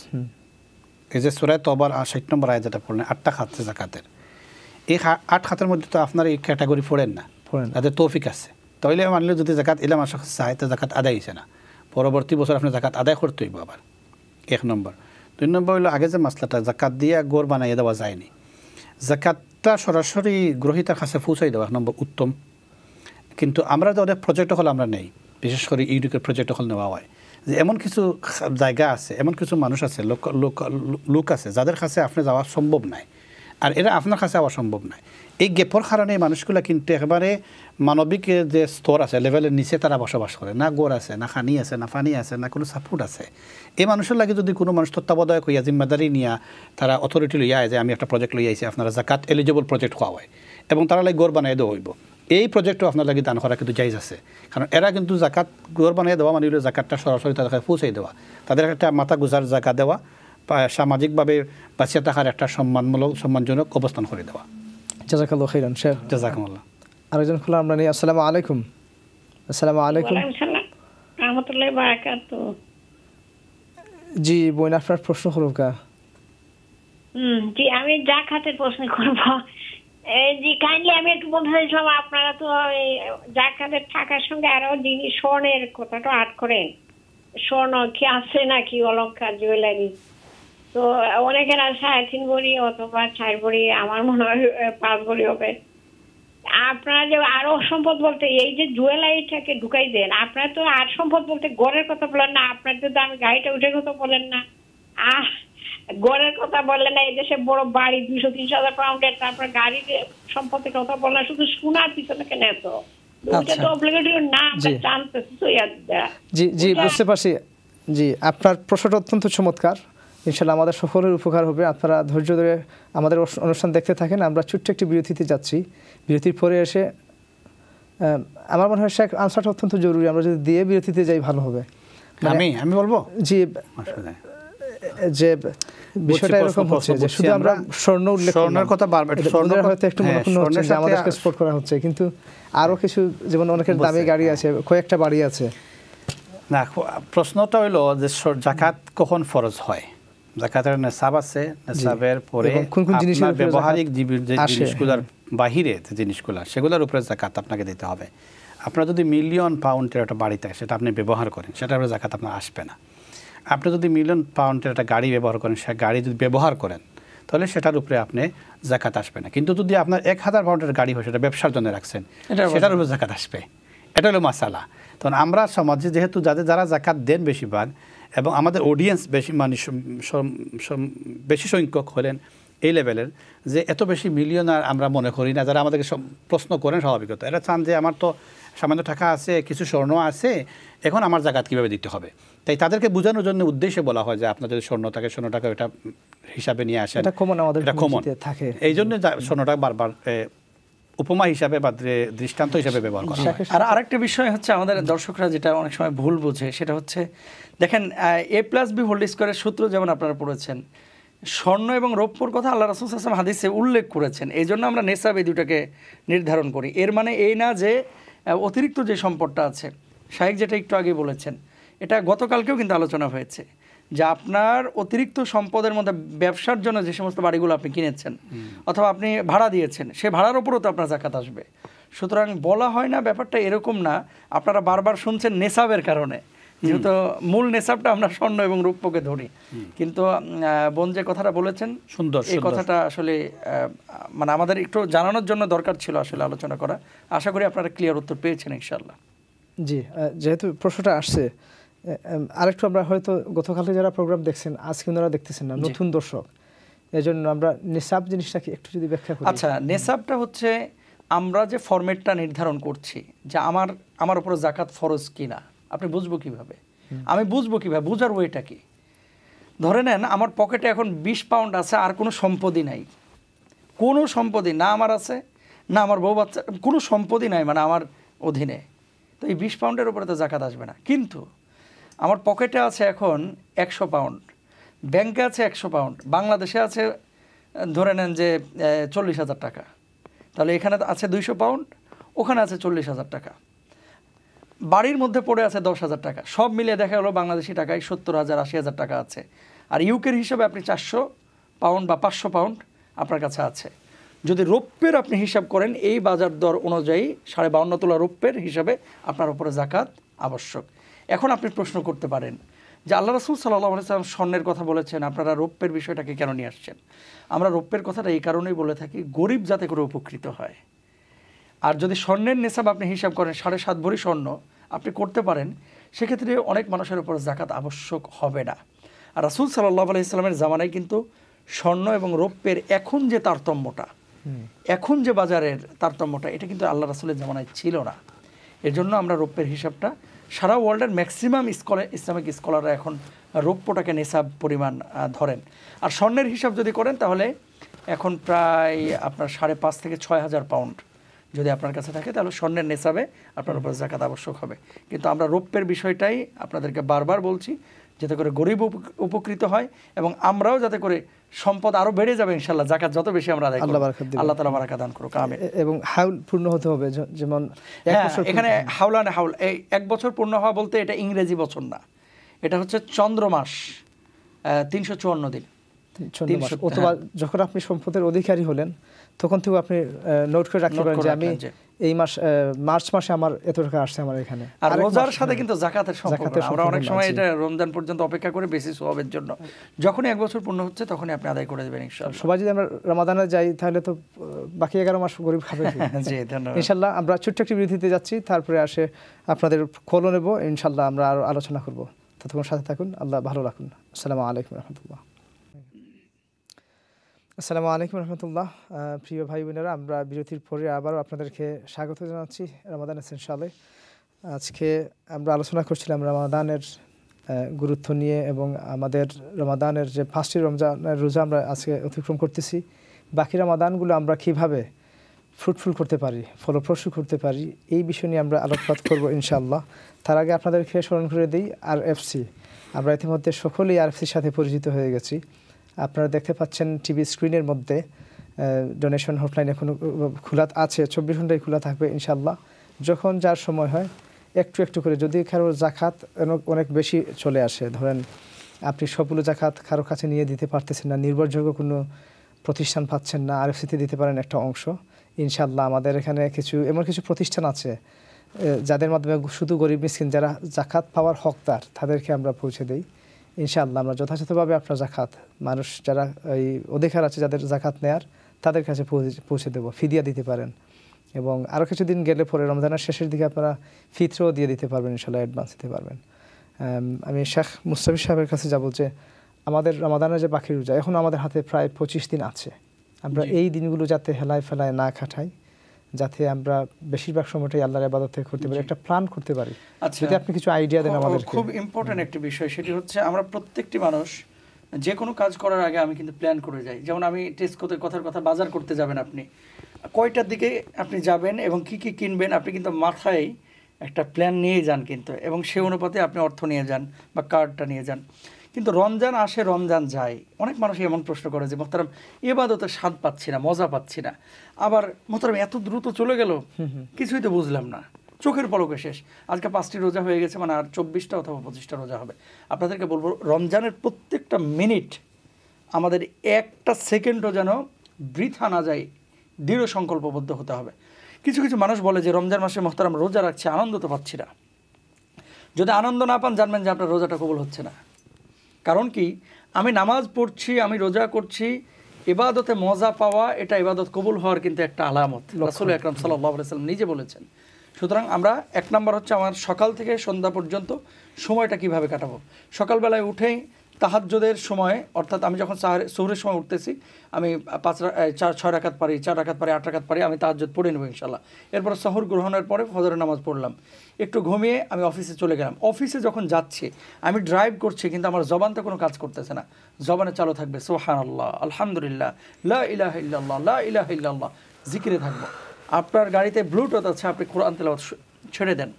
এই যে সূরা তওবার 60 নম্বর আয়াত যেটা পড়লেন, 8টা খাত জাকাতের, এই 8 খাতের মধ্যে তো আপনার এই ক্যাটাগরি পড়েন না, তাদের তৌফিক আছে। তাহলে মানলে যদি জাকাত এলাম আসা চায় তো জাকাত আদায় হয়েছে না, পরবর্তী বছর আপনি জাকাত আদায় করতে হইব আবার, 1 নম্বর। 2 নম্বর হলো আগে যে মাসলাটা জাকাত দিয়ে গড় বানাইয়ে দেওয়া যায়নি, জাকাতটা সরাসরি গ্রহীতার কাছে পৌঁছাই দেওয়া 1 নম্বর উত্তম। কিন্তু আমরা যে অনেক প্রজেক্ট হল আমরা নেই, বিশেষ করে ইউনিকের প্রজেক্ট হল নেওয়া হয় যে এমন কিছু জায়গা আছে, এমন কিছু মানুষ আছে, লোক আছে যাদের কাছে আপনি যাওয়া সম্ভব নাই, আর এরা আপনার কাছে যাওয়া সম্ভব নাই। এই গ্যাপর কারণে এই মানুষগুলো কিন্তু একেবারে মানবিক যে স্তর আছে লেভেলের নিচে তারা বসবাস করে, না গড় আছে, না খানি আছে, না পানি আছে, না কোনো সাপোর্ট আছে। এই মানুষের লাগে যদি কোনো মানুষ তত্ত্বাবধায়ক হইয়া জিম্মাদারি নিয়া তারা অথরিটি লইয়া যে আমি একটা প্রজেক্ট লইয়া আইছি, আপনারা জাকাত এলিজিবল প্রজেক্ট হওয়া হয় এবং তারা লাগে গড় বানাই দেওয়া হইব, এই প্রজেক্টও আপনার লাগে দান করা কিন্তু জায়েজ আছে। কারণ এরা কিন্তু জাকাত গড় বানিয়ে দেওয়া মানে হলো জাকাতটা সরাসরি তাদের কাছে পৌঁছাই দেওয়া, তাদের একটা মাথা গুজার জাকাত দেওয়া, সামাজিকভাবে বাঁচিয়ে থাকার একটা সম্মানজনক অবস্থান করে দেওয়া। জাযাকাল্লাহু খাইরান শেখ। জাযাকুমুল্লাহ। আরেকজন খোলা আমরা নেই। আসসালামু আলাইকুম। আসসালামু আলাইকুম। রাহমাতুল্লাহি ওয়া বারাকাতুহু। জি বোন, আপনার প্রশ্ন করুন কা? জি আমি জাকাতের প্রশ্ন করব। জি কাইন্ডলি আমি একটু বলতে চাইছিলাম, আপনারা তো জাকাতের টাকার সঙ্গে আরো জিনিস স্বর্ণের কথাটা আট করেন, স্বর্ণ কি আছে নাকি অলংকার জুয়েলারি, তো অনেকের আছে 3 ভরি অথবা 4 ভরি, আমার মনে হয় 5 ভরি হবে। আপনারা যে আরো সম্পদ বলতে এই যে জুয়েলারিটাকে ঢুকাই দেন, আপনারা তো আর সম্পদ বলতে গড়ের কথা বলেন না, আপনার তো দামি গাড়িটা উঠে কথা বলেন না, গড়ের কথা বললেন না, এই দেশে বড় বাড়ি 200-300 হাজার পাউন্ডের, তারপর গাড়ির সম্পত্তির কথা বললেন, শুধু সোনার পিছনে কেন এত? জি জি বুঝতে পারছি। জি আপনার প্রশ্নটা অত্যন্ত চমৎকার, ইনশাআল্লাহ আমাদের সকলের উপকার হবে। আপনারা ধৈর্য ধরে আমাদের অনুষ্ঠান দেখতে থাকেন। আমরা ছোট্ট একটি বিরতিতে যাচ্ছি, বিরতির পরে এসে আমার মনে হয় শেখ আনসারটা অত্যন্ত জরুরি, আমরা যদি দিয়ে বিরতিতে যাই ভালো হবে। আমি বলবো জি, যে বিষয়টা এরকম হচ্ছে যে শুধু আমরা স্বর্ণ উল্লেখ স্বর্ণের কথা বারবার স্বর্ণের হয়তো একটু মনে হচ্ছে যে আমাদেরকে স্পোর্ট করা হচ্ছে, কিন্তু আরো কিছু যেমন অনেকের দামি গাড়ি আছে, কয়েকটা বাড়ি আছে। না, প্রশ্নটা হইলো যে জাকাত কখন ফরজ হয়। জাকাতের নেশাব আছে, নেশাবের পরে কোন কোন জিনিসের ব্যবহারিক যে জিনিসগুলোর বাহিরে যে জিনিসগুলো সেগুলোর উপরে জাকাত আপনাকে দিতে হবে। আপনার যদি মিলিয়ন পাউন্ডের একটা বাড়ি থাকে সেটা আপনি ব্যবহার করেন, সেটার উপরে জাকাত আপনার আসবে না। আপনি যদি মিলিয়ন পাউন্ডের একটা গাড়ি ব্যবহার করেন, সে গাড়ি যদি ব্যবহার করেন তাহলে সেটার উপরে আপনি জাকাত আসবে না। কিন্তু যদি আপনার 1000 পাউন্ডের গাড়ি হয়, সেটা ব্যবসার জন্য রাখছেন, সেটার উপরে জাকাত আসবে। এটা হলো মাসালা। তখন আমরা সমাজে যেহেতু যারা জাকাত দেন বেশিরভাগ, এবং আমাদের অডিয়েন্স বেশি মানুষ বেশি সংখ্যক হলেন এই লেভেলের, যে এত বেশি মিলিয়নার আমরা মনে করি না। যারা আমাদেরকে প্রশ্ন করেন স্বাভাবিকত, এরা চান যে আমার তো সামান্য টাকা আছে, কিছু স্বর্ণ আছে, এখন আমার জাকাত কীভাবে দিতে হবে। তাই তাদেরকে বোঝানোর জন্য উদ্দেশ্যে বলা হয় যে আপনার যদি স্বর্ণ থাকে, স্বর্ণ টাকা এটা হিসাবে নিয়ে আসেন, এটা কমন থাকে। এই জন্য স্বর্ণটা বারবার উপমা হিসাবে বা দৃষ্টান্ত হিসাবে ব্যবহার করা হয়। আর আরেকটা বিষয় হচ্ছে আমাদের দর্শকরা যেটা অনেক সময় ভুল বোঝে, সেটা হচ্ছে দেখেন A+B হোল স্কয়ারের সূত্র যেমন আপনারা পড়েছেন, স্বর্ণ এবং রৌপ্যর কথা আল্লাহ রাসূল সাল্লাল্লাহু আলাইহি ওয়াসাল্লাম হাদিসে উল্লেখ করেছেন। এই জন্য আমরা নেসাব এই দুটাকে নির্ধারণ করি। এর মানে এই না যে অতিরিক্ত যে সম্পদটা আছে, শাহেক যেটা একটু আগে বলেছেন, এটা গতকালকেও কিন্তু আলোচনা হয়েছে যে আপনার অতিরিক্ত সম্পদের মধ্যে ব্যবসার জন্য যে সমস্ত বাড়িগুলো আপনি কিনেছেন অথবা আপনি ভাড়া দিয়েছেন, সে ভাড়ার উপরও তো আপনার জাকাত আসবে। সুতরাং বলা হয় না, ব্যাপারটা এরকম না। আপনারা বারবার শুনছেন নেসাবের কারণে, যেহেতু মূল নেশাবটা আমরা স্বর্ণ এবং রৌপ্যকে ধরি, কিন্তু বোন যে কথাটা বলেছেন সুন্দর, এই কথাটা আসলে মানে আমাদের একটু জানানোর জন্য দরকার ছিল আসলে আলোচনা করা। আশা করি আপনারা ক্লিয়ার উত্তর পেয়েছেন ইনশাআল্লাহ। জি, যেহেতু প্রশ্নটা আসছে, আরেকটু আমরা হয়তো গতকালকে যারা প্রোগ্রাম দেখছেন আজকে ওনারা দেখতেছেন না, নতুন দর্শক, এই জন্য আমরা নেশাব জিনিসটাকে একটু যদি ব্যাখ্যা করি। আচ্ছা, নেশাবটা হচ্ছে আমরা যে ফরম্যাটটা নির্ধারণ করছি যে আমার উপরে জাকাত ফরজ কিনা, আপনি বুঝবো কিভাবে, আমি বুঝবো কিভাবে, বুঝার ওয়েটা কি? ধরে নেন আমার পকেটে এখন 20 পাউন্ড আছে, আর কোনো সম্পত্তি নাই, কোনো সম্পত্তি না আমার আছে না আমার বউ বাচ্চা, কোনো সম্পত্তি নাই মানে আমার অধীনে, তো এই 20 পাউন্ডের উপরে তো জাকাত আসবে না। কিন্তু আমার পকেটে আছে এখন 100 পাউন্ড, ব্যাংকে আছে 100 পাউন্ড, বাংলাদেশে আছে ধরে নেন যে 40,000 টাকা, তাহলে এখানে আছে 200 পাউন্ড, ওখানে আছে 40,000 টাকা, বাড়ির মধ্যে পড়ে আছে 10,000 টাকা, সব মিলিয়ে দেখা গেলো বাংলাদেশি টাকায় 70,000 80,000 টাকা আছে। আর ইউকের হিসাবে আপনি 400 পাউন্ড বা 500 পাউন্ড আপনার কাছে আছে। যদি রৌপ্যের আপনি হিসাব করেন এই বাজার দর অনুযায়ী 52.5 তোলা রৌপ্যের হিসাবে আপনার উপরে জাকাত আবশ্যক। এখন আপনি প্রশ্ন করতে পারেন যে আল্লাহ রাসূল সাল্লাল্লাহু আলাইহি ওয়াসাল্লাম স্বর্ণের কথা বলেছেন, আপনারা রৌপ্যের বিষয়টাকে কেন নিয়ে আসছেন? আমরা রৌপ্যের কথাটা এই কারণেই বলে থাকি, গরিব যাতে করে উপকৃত হয়। আর যদি স্বর্ণের নেশাব আপনি হিসাব করেন 7.5 ভরি স্বর্ণ আপনি করতে পারেন, সেক্ষেত্রে অনেক মানুষের উপর জাকাত আবশ্যক হবে না। আর রাসূল সাল্লাল্লাহু আলাইহি ওয়াসাল্লামের জামানায় কিন্তু স্বর্ণ এবং রৌপ্যের এখন যে তারতম্যটা, এখন যে বাজারের তারতম্যটা, এটা কিন্তু আল্লাহ রাসূলের জামানায় ছিল না। এর জন্য আমরা রৌপ্যের হিসাবটা সারা ওয়ার্ল্ডের ম্যাক্সিমাম ইসলামিক স্কলাররা এখন রৌপ্যটাকে নেশাব পরিমাণ ধরেন। আর স্বর্ণের হিসাব যদি করেন তাহলে এখন প্রায় আপনার 5.5 থেকে 6,000 পাউন্ড যদি আপনার কাছে থাকে, তাহলে স্বর্ণের নেশাবে আপনার উপর জাকাত আবশ্যক হবে। কিন্তু আমরা রৌপ্যের বিষয়টাই আপনাদেরকে বারবার বলছি, যাতে করে গরিব উপকৃত হয় এবং আমরাও যাতে করে সম্পদ আরো বেড়ে যাবে ইনশাআল্লাহ, জাকাত যত বেশি আমরা আদায় করব আল্লাহ তাআলা বারাকাত দান করুক, আমিন। এবং হাউল পূর্ণ হতে হবে, যেমন এখানে হাউলানে হাউল, এই 1 বছর পূর্ণ হওয়া বলতে এটা ইংরেজি বছর না, এটা হচ্ছে চন্দ্র মাস, 354 দিন। অথবা যখন আপনি সম্পদের অধিকারী হলেন তখন থেকে আপনি নোট করে রাখতে পারেন যে আমি এই মার্চ মাসে আমার এত টাকা আসছে আমার এখানে। আর রোজার সাথে কিন্তু জাকাতের সম্পর্ক, আমরা অনেক সময় এটা রমজান পর্যন্ত অপেক্ষা করে বেশি সওয়াবের জন্য, যখনই 1 বছর পূর্ণ হচ্ছে তখনই আপনি আদায় করে দেবেন ইনশাআল্লাহ। সবাই যদি আমরা রমাদানে যাই তাহলে তো বাকি 11 মাস গরিব খাবে। জি, ধন্যবাদ। ইনশাআল্লাহ আমরা ছোট্ট একটি বিরতিতে যাচ্ছি, তারপরে আসে আপনাদের কলও নেব, ইনশাআল্লাহ আমরা আরো আলোচনা করব। ততক্ষণ সাথে থাকুন, আল্লাহ ভালো রাখুন। আসসালামু আলাইকুম রহমতুল্লাহ। আসসালামু আলাইকুম রহমতুল্লাহ। প্রিয় ভাই বোনেরা, আমরা বিরতির পরে আবারও আপনাদেরকে স্বাগত জানাচ্ছি রমাদান এসেনশিয়ালে। আজকে আমরা আলোচনা করছিলাম রমাদানের গুরুত্ব নিয়ে এবং আমাদের রমাদানের যে 5টি রমজানের রোজা আমরা আজকে অতিক্রম করতেছি, বাকি রমাদানগুলো আমরা কীভাবে ফ্রুটফুল করতে পারি, ফলপ্রসূ করতে পারি, এই বিষয় নিয়ে আমরা আলোকপাত করব ইনশাআল্লাহ। তার আগে আপনাদেরকে স্মরণ করে দিই RFC, আমরা ইতিমধ্যে সকলেই RFCর সাথে পরিচিত হয়ে গেছি। আপনারা দেখতে পাচ্ছেন টিভি স্ক্রিনের মধ্যে ডোনেশন হটলাইন এখন খোলা আছে, 24 ঘন্টায় খোলা থাকবে ইনশাআল্লাহ। যখন যার সময় হয় একটু একটু করে, যদি কারোর জাকাত অনেক বেশি চলে আসে, ধরেন আপনি সবগুলো জাকাত কারো কাছে নিয়ে দিতে পারতেছেন না, নির্ভরযোগ্য কোনো প্রতিষ্ঠান পাচ্ছেন না, RFCতে দিতে পারেন একটা অংশ ইনশাআল্লাহ। আমাদের এখানে এমন কিছু প্রতিষ্ঠান আছে যাদের মাধ্যমে শুধু গরিব মিসকিন যারা জাকাত পাওয়ার হকদার তাদেরকে আমরা পৌঁছে দিই ইনশাআল্লাহ। আমরা যথাযথভাবে আপনার জাকাত, মানুষ যারা এই অধিকার আছে যাদের জাকাত নেয়ার, তাদের কাছে পৌঁছে দেবো, ফিদিয়া দিতে পারেন। এবং আরও কিছুদিন গেলে পরে রমজানের শেষের দিকে আপনারা ফিতরও দিয়ে দিতে পারবেন ইনশাআল্লাহ, অ্যাডভান্স দিতে পারবেন। আমি শেখ মুস্তাফিজ সাহেবের কাছে যাব যে আমাদের রমাদানের যে বাকি রোজা, এখন আমাদের হাতে প্রায় 25 দিন আছে। আমরা এই দিনগুলো যাতে হেলায় ফেলায় না খাটাই, যাতে আমরা বেশিরভাগ সময়টাই আল্লাহর ইবাদতে করতে পারি, একটা প্ল্যান করতে পারি। যদি আপনি কিছু আইডিয়া দেন আমাদের। খুব ইম্পর্টেন্ট একটি বিষয়, সেটি হচ্ছে আমরা প্রত্যেকটি মানুষ যে কোনো কাজ করার আগে আমি কিন্তু প্ল্যান করে যাই। যেমন আমি টেস্কোতে কথার কথা বাজার করতে যাবেন, আপনি কয়টার দিকে আপনি যাবেন এবং কি কি কিনবেন, আপনি কিন্তু মাথায় একটা প্ল্যান নিয়ে যান কিন্তু, এবং সে অনুপাতে আপনি অর্থ নিয়ে যান বা কার্ডটা নিয়ে যান। কিন্তু রমজান আসে রমজান যায়, অনেক মানুষ এমন প্রশ্ন করে যে মোহতারাম ইবাদতের স্বাদ পাচ্ছি না, মজা পাচ্ছি না, আবার মোহতারাম এত দ্রুত চলে গেল, কিছুই তো বুঝলাম না, চোখের পলকে শেষ। আজকে 5টি রোজা হয়ে গেছে, মানে আর 24টা অথবা 25টা রোজা হবে। আপনাদেরকে বলবো রমজানের প্রত্যেকটা মিনিট আমাদের একটা সেকেন্ডও যেন বৃথা না যায়, দৃঢ় সংকল্পবদ্ধ হতে হবে। কিছু কিছু মানুষ বলে যে রমজান মাসে মোহতারাম রোজা রাখছে, আনন্দ তো পাচ্ছি না। যদি আনন্দ না পান জানবেন যে আপনার রোজাটা কবুল হচ্ছে না। কারণ কি, আমি নামাজ পড়ছি, আমি রোজা করছি, ইবাদতে মজা পাওয়া এটা ইবাদত কবুল হওয়ার কিন্তু একটা আলামত, রাসূল আকরাম সাল্লাল্লাহু আলাইহি ওয়াসাল্লাম নিজে বলেছেন। সুতরাং আমরা 1 নম্বর হচ্ছে আমার সকাল থেকে সন্ধ্যা পর্যন্ত সময়টা কিভাবে কাটাবো। সকালবেলায় উঠেই তাহাজ্জুদের সময়, অর্থাৎ আমি যখন সুহরের সময় উঠতেছি, আমি 6 রাকাত পারি, 4 রাকাত পারি, 8 রাকাত পারি, আমি তাহাজ্জুদ পড়ে নেব ইনশাল্লাহ। এরপর সহর গ্রহণের পরে ফজরের নামাজ পড়লাম, একটু ঘুমিয়ে আমি অফিসে চলে গেলাম। অফিসে যখন যাচ্ছি, আমি ড্রাইভ করছি কিন্তু আমার জবানতে কোনো কাজ করতেছে না, জবানে চালু থাকবে সুবহানাল্লাহ, আলহামদুলিল্লাহ, লা ইলাহা ইল্লাল্লাহ, লা ইলাহা ইল্লাল্লাহ, জিকিরে থাকবো। আপনার গাড়িতে ব্লুটুথ আছে, আপনি কোরআন তেলাওয়াত ছেড়ে দেন।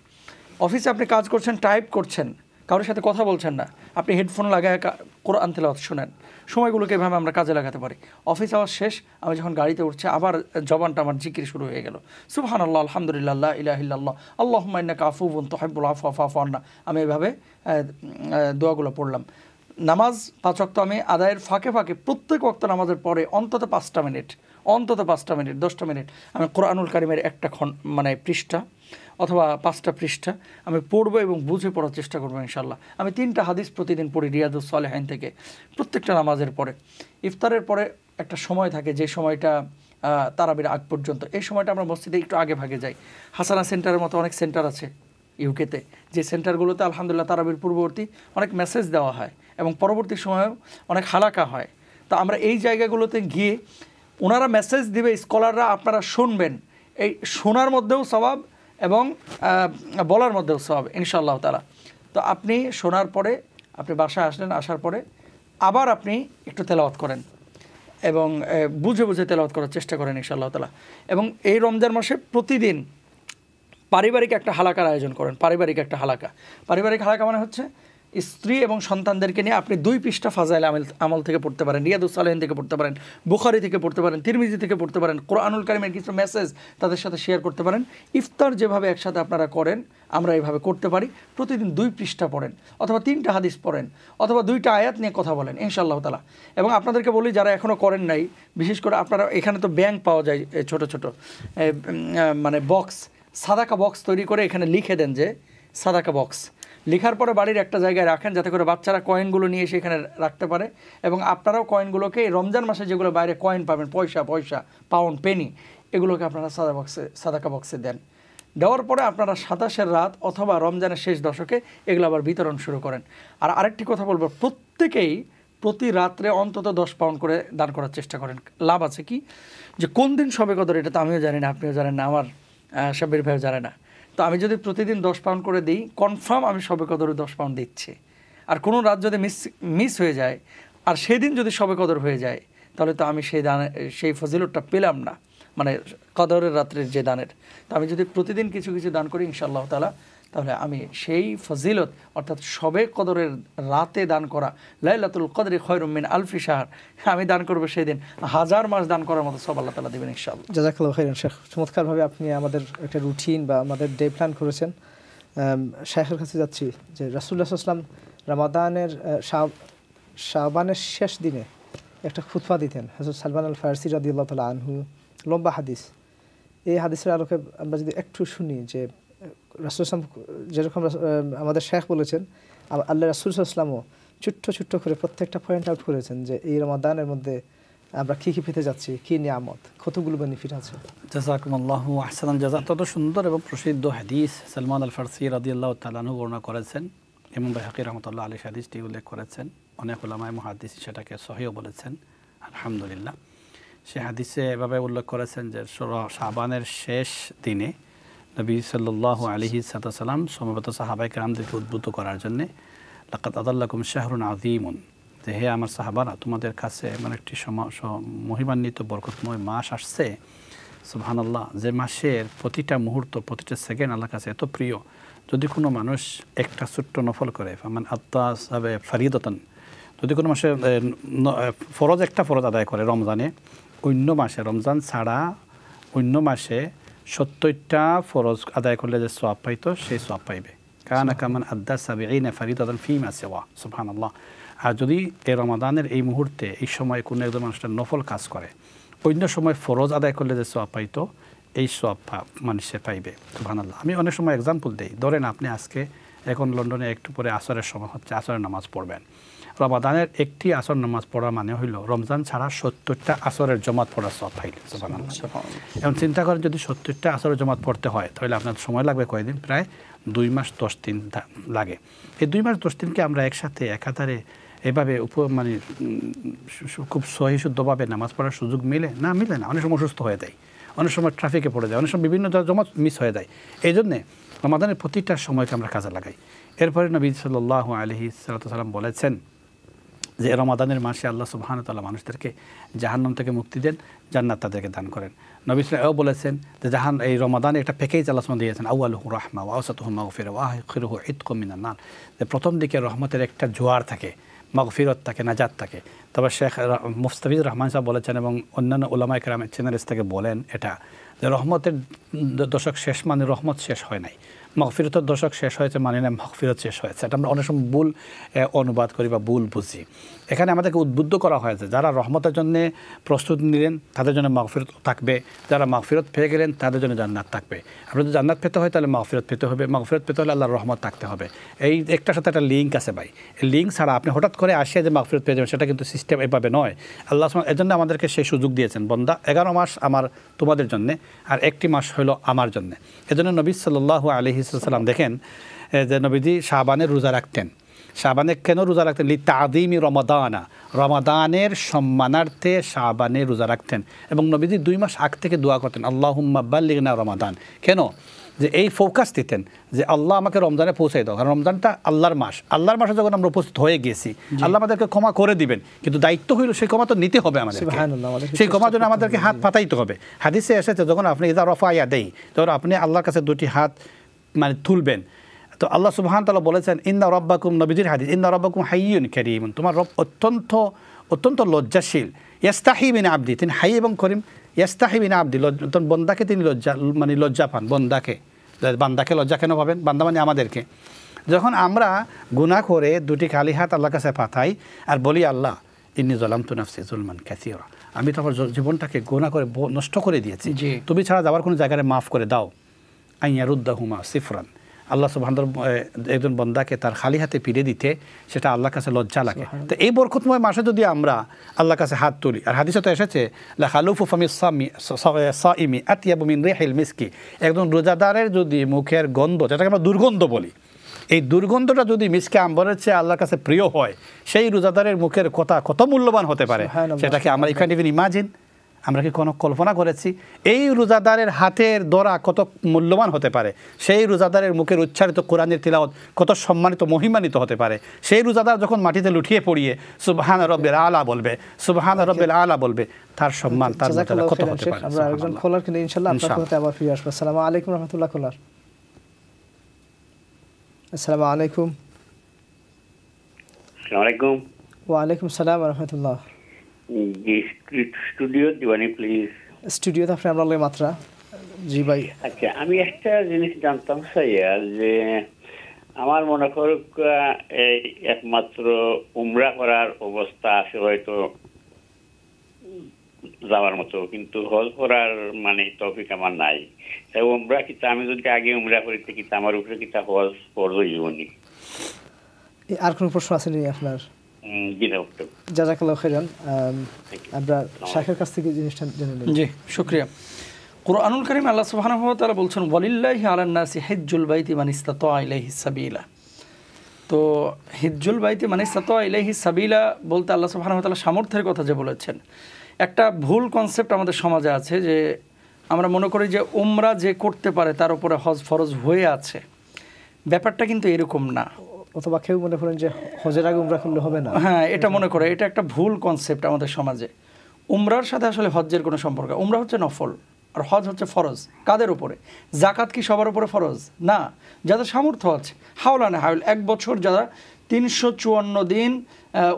অফিসে আপনি কাজ করছেন, টাইপ করছেন, কারোর সাথে কথা বলছেন না, আপনি হেডফোন লাগায় কোরআন তেলাওয়াত শুনেন। সময়গুলোকে এভাবে আমরা কাজে লাগাতে পারি। অফিস আওয়ার শেষ, আমি যখন গাড়িতে উঠছি আবার জবানটা আমার জিকির শুরু হয়ে গেল, সুবহানাল্লাহ, আলহামদুলিল্লাহ, লা ইলাহা ইল্লাল্লাহ, আল্লাহুম্মা ইন্নাকা আফুউন তুহিব্বুল আফওয়া ফা'ফু আন্না। আমি এভাবে দোয়াগুলো পড়লাম। নামাজ 5 ওয়াক্ত আমি আদায়ের ফাঁকে ফাঁকে প্রত্যেক ওয়াক্ত নামাজের পরে অন্তত 5টা মিনিট, 10টা মিনিট আমি কোরআনুল কারিমের একটা পৃষ্ঠা অথবা 5টা পৃষ্ঠা আমি পড়বো এবং বুঝে পড়ার চেষ্টা করবো ইনশাল্লাহ। আমি 3টা হাদিস প্রতিদিন পড়ি রিয়াদুস সালেহিন থেকে, প্রত্যেকটা নামাজের পরে। ইফতারের পরে একটা সময় থাকে, যে সময়টা তারাবির আগ পর্যন্ত, এই সময়টা আমরা মসজিদে একটু আগে ভাগে যাই। হাসানা সেন্টারের মতো অনেক সেন্টার আছে ইউকেতে, যে সেন্টারগুলোতে আলহামদুলিল্লাহ তারাবির পূর্ববর্তী অনেক মেসেজ দেওয়া হয় এবং পরবর্তী সময়েও অনেক হালাকা হয়। তো আমরা এই জায়গাগুলোতে গিয়ে ওনারা মেসেজ দিবে, স্কলাররা, আপনারা শুনবেন। এই শোনার মধ্যেও সওয়াব এবং বলার মধ্যেও সওয়াব ইনশাআল্লাহ তাআলা। তো আপনি শোনার পরে আপনি বাসায় আসলেন, আসার পরে আবার আপনি একটু তেলাওয়াত করেন এবং বুঝে বুঝে তেলাওয়াত করার চেষ্টা করেন ইনশাআল্লাহ তাআলা। এবং এই রমজান মাসে প্রতিদিন পারিবারিক একটা হালাকার আয়োজন করেন। পারিবারিক হালাকা মানে হচ্ছে স্ত্রী এবং সন্তানদেরকে নিয়ে আপনি 2 পৃষ্ঠা ফাজাইল আমল থেকে পড়তে পারেন, রিয়াদুস সালেহিন থেকে পড়তে পারেন, বুখারী থেকে পড়তে পারেন, তিরমিজি থেকে পড়তে পারেন, কোরআনুল কারিমের কিছু মেসেজ তাদের সাথে শেয়ার করতে পারেন। ইফতার যেভাবে একসাথে আপনারা করেন, আমরা এইভাবে করতে পারি। প্রতিদিন 2 পৃষ্ঠা পড়েন, অথবা 3টা হাদিস পড়েন, অথবা 2টা আয়াত নিয়ে কথা বলেন ইনশাআল্লাহ তাআলা। এবং আপনাদেরকে বলি, যারা এখনও করেন নাই, বিশেষ করে আপনারা এখানে তো ব্যাংক পাওয়া যায়, ছোট ছোট বক্স, সাদাকা বক্স তৈরি করে এখানে লিখে দেন যে সাদাকা বক্স। লেখার পরে বাড়ির একটা জায়গায় রাখেন, যাতে করে বাচ্চারা কয়েনগুলো নিয়ে এসে এখানে রাখতে পারে। এবং আপনারাও কয়েনগুলোকে রমজান মাসে যেগুলো বাইরে কয়েন পাবেন, পয়সা, পাউন্ড, পেনি, এগুলোকে আপনারা সাদাকা বক্সে দেন। দেওয়ার পরে আপনারা 27-এর রাত অথবা রমজানের শেষ দশকে এগুলো আবার বিতরণ শুরু করেন। আর আরেকটি কথা বলবো, প্রত্যেকেই প্রতি রাত্রে অন্তত 10 পাউন্ড করে দান করার চেষ্টা করেন। লাভ আছে কি, যে কোন দিন শবে কদর এটা তো আমিও জানি না, আপনিও জানেন না, আমার সাব্বির ভাইও জানে না। তো আমি যদি প্রতিদিন 10 পাউন্ড করে দিই, কনফার্ম আমি শবে কদরে 10 পাউন্ড দিচ্ছি। আর কোনো রাত যদি মিস হয়ে যায়, আর সেদিন যদি শবে কদর হয়ে যায়, তাহলে তো আমি সেই ফজিলতটা পেলাম না, কদরের রাত্রের যে দানের। তো আমি যদি প্রতিদিন কিছু কিছু দান করি ইনশাআল্লাহ তাআলা, তাহলে আমি সেই ফজিলত, অর্থাৎ শবে কদরের রাতে দান করা, লাইলাতুল কদরি খায়রুম মিন আলফি শাহর, আমি দান করবো সেই দিন 1000 মাস দান করার মতো সব আল্লাহ তাআলা দেবেন ইনশাআল্লাহ। জাযাকাল্লাহু খাইরান শেখ, চমৎকারভাবে আপনি আমাদের একটা রুটিন বা আমাদের ডে প্ল্যান করেছেন। শেখের কাছে যাচ্ছি যে রাসূলুল্লাহ সাল্লাল্লাহু আলাইহি ওয়াসাল্লাম রমাদানের শাবানের শেষ দিনে একটা খুতবা দিতেন। হযরত সালমান আল ফারসি রাদিয়াল্লাহু তাআলা আনহু, লম্বা হাদিস। এই হাদিসের আলোকে আমরা যদি একটু শুনি যে রাসূল যেরকম আমাদের শেখ বলেছেন, আল্লাহ রাসূল সাল্লাল্লাহু আলাইহি ওয়াসাল্লামও ছোট্ট করে প্রত্যেকটা পয়েন্ট আউট করেছেন যে এই রমাদানের মধ্যে আমরা কী পেতে যাচ্ছি, কী নিয়ামত, কতগুলো বেনিফিট আছে। জাযাকুমুল্লাহু আহসানাল জাযা। তত সুন্দর এবং প্রসিদ্ধ হাদিস সালমান আল ফারসি রাদিয়াল্লাহু তাআলা আনহু বর্ণনা করেছেন। ইমাম বাইহাকী রাহমাতুল্লাহ আলাইহি হাদিসটি উল্লেখ করেছেন। অনেক উলামায়ে মুহাদ্দিস সেটাকে সহিহ বলেছেন, আলহামদুলিল্লাহ। সে হাদিসে এভাবে উল্লেখ করেছেন যে শাবানের শেষ দিনে নবী সাল্লাল্লাহু আলাইহি সাল্লাম সমবেত সাহাবায়ে কেরামদেরকে উদ্বুদ্ধ করার জন্যে, লাকাদ আদাল্লাকুম শাহরুন আযীমুন, যে হে আমার সাহাবারা, তোমাদের কাছে এমন একটি মহিমান্বিত বরকতময় মাস আসছে, সুবহানাল্লাহ, যে মাসের প্রতিটা মুহূর্ত, প্রতিটা সেকেন্ড আল্লাহর কাছে এত প্রিয়, যদি কোনো মানুষ একটা ছোট্ট নফল করে, ফামান আত্তা সাবে ফারিদাতান, যদি কোনো মাসে একটা ফরজ আদায় করে রমজানে, অন্য মাসে, রমজান ছাড়া অন্য মাসে 70টা ফরজ আদায় করলে যে সওয়াব পাইতো, সেই সওয়াব পাইবে। কানা কামান আদ্দা সাবিঈনা ফারিদাতান ফীমা সিওয়া, সুবহানাল্লাহ। আর যদি এই রমাদানের এই মুহূর্তে, এই সময় কোনো একজন মানুষটা নফল কাজ করে, অন্য সময় ফরজ আদায় করলে যে সওয়াব পাইতো, এই সওয়াব মানুষে পাইবে, সুবহানাল্লাহ। আমি অনেক সময় এক্সাম্পল দেই, ধরেন আপনি আজকে 1 ঘন্টা নামাজ পড়লেন, 1 ঘন্টা নামাজ পড়ার পরে আপনি 1 ঘন্টা পরে আপনি 2 ঘন্টা নামাজ পড়লেন, 2 ঘন্টা পরে আপনি 1 ঘন্টা নামাজ পড়লেন। এখন লন্ডনে একটু পরে আসরের সময় হচ্ছে, আসরের নামাজ পড়বেন। রমাদানের একটি আসর নামাজ পড়া মানে হইল রমজান ছাড়া 70টা আসরের জমাত পড়ার সওয়াব পাইলেন। সুবহানাল্লাহ। এখন চিন্তা করেন যদি 70টা আসরের জমাত পড়তে হয় তাহলে আপনার সময় লাগবে কয়দিন? প্রায় 2 মাস 10 দিন লাগে। এই 2 মাস 10 দিনকে আমরা একসাথে একাধারে এভাবে মানে খুব সহি শুদ্ধভাবে নামাজ পড়ার সুযোগ মিলে না? মিলে না। অনেক সময় অসুস্থ হয়ে যায়, অনেক সময় ট্রাফিকে পড়ে যায়, অনেক সময় বিভিন্ন জমাত মিস হয়ে যায়। এই জন্যে রমাদানের প্রতিটা সময়কে আমরা কাজে লাগাই। এরপরে নবী সাল্লাল্লাহু আলাইহি সাল্লাম বলেছেন যে রমাদানের মাসে আল্লাহ সুবহানাহু ওয়া তাআলা মানুষদেরকে জাহান্নাম থেকে মুক্তি দেন, জান্নাত তাদেরকে দান করেন। নবী সাল্লাল্লাহু বলেছেন যে এই রমাদানে একটা প্যাকেজ আল্লাহ সুবহানাহু দিয়েছেন, আউয়ালুহু রাহমা ওয়া আওসাতুহু মাগফিরা ওয়া আখিরুহু ইতকুম মিনান নার। যে প্রথম দিকে রহমতের একটা জোয়ার থাকে, মাগফিরত থাকে, নাজাত থাকে। তবে শেখ মুস্তাফিজুর রহমান সাহেব বলেছেন এবং অন্যান্য উলামায়ে কেরামের চ্যানেলস থেকে বলেন এটা যে রহমতের দশক শেষ মানে রহমত শেষ হয় নাই, মাগফিরতের দশক শেষ হয়েছে মানে না মাগফিরত শেষ হয়েছে। এটা আমরা অনেক সময় ভুল অনুবাদ করি বা ভুল বুঝি। এখানে আমাদেরকে উদ্বুদ্ধ করা হয়েছে যারা রহমতের জন্য প্রস্তুতি নিলেন তাদের জন্য মাগফিরত থাকবে, যারা মাগফিরত পেয়ে গেলেন তাদের জন্য জান্নাত থাকবে। আপনার যদি জান্নাত পেতে হয় তাহলে মাগফিরত পেতে হবে, মাগফিরত পেতে হলে আল্লাহর রহমত থাকতে হবে। এই একটার সাথে একটা লিঙ্ক আছে ভাই। এই লিঙ্ক ছাড়া আপনি হঠাৎ করে আসিয়া যে মাগফিরত পেয়ে যাবেন সেটা কিন্তু সিস্টেম এভাবে নয়। আল্লাহ এর জন্য আমাদেরকে সেই সুযোগ দিয়েছেন, বন্দা 11 মাস আমার তোমাদের জন্যে আর 1টি মাস হলো আমার জন্যে। এজন্য নবী সাল্লাল্লাহু আলাইহি সাল্লাম দেখেন যে নবীজি শাবানের রোজা রাখতেন। শাবানে কেন রোজা রাখতেন? লিতাযীমি রমাদানা, রমাদানের সম্মানার্থে শাবানে রোজা রাখতেন। এবং নবীজি 2 মাস আগ থেকে দোয়া করতেন আল্লাহুম্মা বাল্লিগনা রমাদান। কেন? যে এই ফোকাস দিতেন যে আল্লাহ আমাকে রমজানে পৌঁছাই দাও, কারণ রমজানটা আল্লাহর মাস। আল্লাহর মাসে যখন আমরা উপস্থিত হয়ে গেছি আল্লাহ আমাদেরকে ক্ষমা করে দিবেন, কিন্তু দায়িত্ব হইল সেই ক্ষমা তো নিতে হবে আমাদের। সেই ক্ষমার জন্য আমাদেরকে হাত পাতাইতে হবে। হাদিসে এসেছে যখন আপনি ইযা রাফা ইয়াদাই, তখন আপনি আল্লাহর কাছে 2টি হাত মানে তুলবেন। তো আল্লাহ সুবহানাহু ওয়া তাআলা বলেছেন ইন্না রাব্বাকুম, নবীজির হাদিস, ইন্না রাব্বাকুম হাইয়ুন কারীমুন, তোমার রব অত্যন্ত লজ্জাশীল। ইয়াস্তাহি মিন আবদি, তিনি হাই এবং করিম। ইয়াস্তাহি মিন আবদি, বন্দাকে তিনি লজ্জা পান। বান্দাকে লজ্জা কেন পাবেন? বান্দা মানে আমাদেরকে। যখন আমরা গুনাহ করে 2টি খালি হাত আল্লাহর কাছে পাঠাই আর বলি আল্লাহ ইন্নী যালামতু নাফসি যুলমান কাসীরা, আমি তো আমার জীবনটাকে গুনাহ করে নষ্ট করে দিয়েছি, তুমি ছাড়া যাওয়ার কোনো জায়গায় মাফ করে দাও। আইয়ারুদ্দাহুমা সিফরান, আল্লাহ সুবহানাহু একজন বান্দাকে তার খালি হাতে ফিরে দিতে সেটা আল্লাহর কাছে লজ্জা লাগে। তো এই বরকতময় মাসে যদি আমরা আল্লাহর কাছে হাত তুলি, আর হাদিসে তো এসেছে লা খালুফু ফামিস সাইমি আতিয়াবু মিন রিহিল মিসকি, একজন রোজাদারের যদি মুখের গন্ধ, যেটাকে আমরা দুর্গন্ধ বলি, এই দুর্গন্ধটা যদি মিসকে আম্বরের চেয়ে আল্লাহর কাছে প্রিয় হয়, সেই রোজাদারের মুখের কথা কত মূল্যবান হতে পারে সেটাকে আমরা এখানে ইমাজিন, আমরা কি কোনো কল্পনা করেছি? এই রোজাদারের হাতের দরা কত মূল্যবান হতে পারে, সেই রোজাদারের মুখের উচ্চারিত কোরআনের তিলাওয়াত কত সম্মানিত মহিমান্বিত হতে পারে। সেই রোজাদার যখন মাটিতে লুটিয়ে পড়িয়ে সুবহান রাব্বিল আলা বলবে, সুবহান রাব্বিল আলা বলবে, তার সম্মান তার মর্যাদা কত হতে পারে। আমরা একজন কলার কিনে ইনশাআল্লাহ আপনার সাথে আবার ফিরে আসবো। আসসালামু আলাইকুম রাহমাতুল্লাহ। কলার, আসসালামু আলাইকুম। আসসালামু আলাইকুম। ওয়া আলাইকুম সালাম ওয়া রাহমাতুল্লাহ। স্টুডিও দিবানি প্লিজ। স্টুডিওতে আপনি আমরা লগে মাত্রা। জি ভাই। আচ্ছা, আমি একটা জিনিস জানতাম স্যার, যে আমার মনে করুক এই একমাত্র উমরা করার অবস্থা আছে হয়তো যাওয়ার মতো, কিন্তু হজ করার মানে তৌফিক আমার নাই। তাই উমরা কিতা আমি যদি আগে উমরা করিতে কিতা আমার উপরে কিতা হজ ফরজ হইবনি? আর কোন প্রশ্ন আছে নি আপনার? জাযাকাল্লাহু খাইরান। আমরা শাইখের কাছ থেকে জিনিসটা জেনে নিই। জি, শুকরিয়া। কুরআনুল কারীম আল্লাহ সুবহানাহু ওয়া তাআলা বলছেন ওয়ালিল্লাহি আলান নাসি হিজ্জুল বাইতি মান ইসতাতা ইলাইহি সাবিলা। তো হিজ্জুল বাইতি মান ইসতাতা ইলাইহি সাবিলা বলতে আল্লাহ সুবহানাহু ওয়া তাআলা সামর্থ্যের কথা যে বলেছেন। একটা ভুল কনসেপ্ট আমাদের সমাজে আছে যে আমরা মনে করি যে উমরা যে করতে পারে তার উপরে হজ ফরজ হয়ে আছে। ব্যাপারটা কিন্তু এরকম না। অথবা কেউ মনে করেন যে হজের আগে উমরা করলে হবে না। হ্যাঁ, এটা মনে করে, এটা একটা ভুল কনসেপ্ট আমাদের সমাজে। উমরার সাথে আসলে হজ্জের কোনো সম্পর্ক। উমরা হচ্ছে নফল আর হজ হচ্ছে ফরজ। কাদের উপরে? জাকাত কি সবার উপরে ফরজ না? যাদের সামর্থ্য আছে, হাওলানে হাওল 1 বছর যারা 354 দিন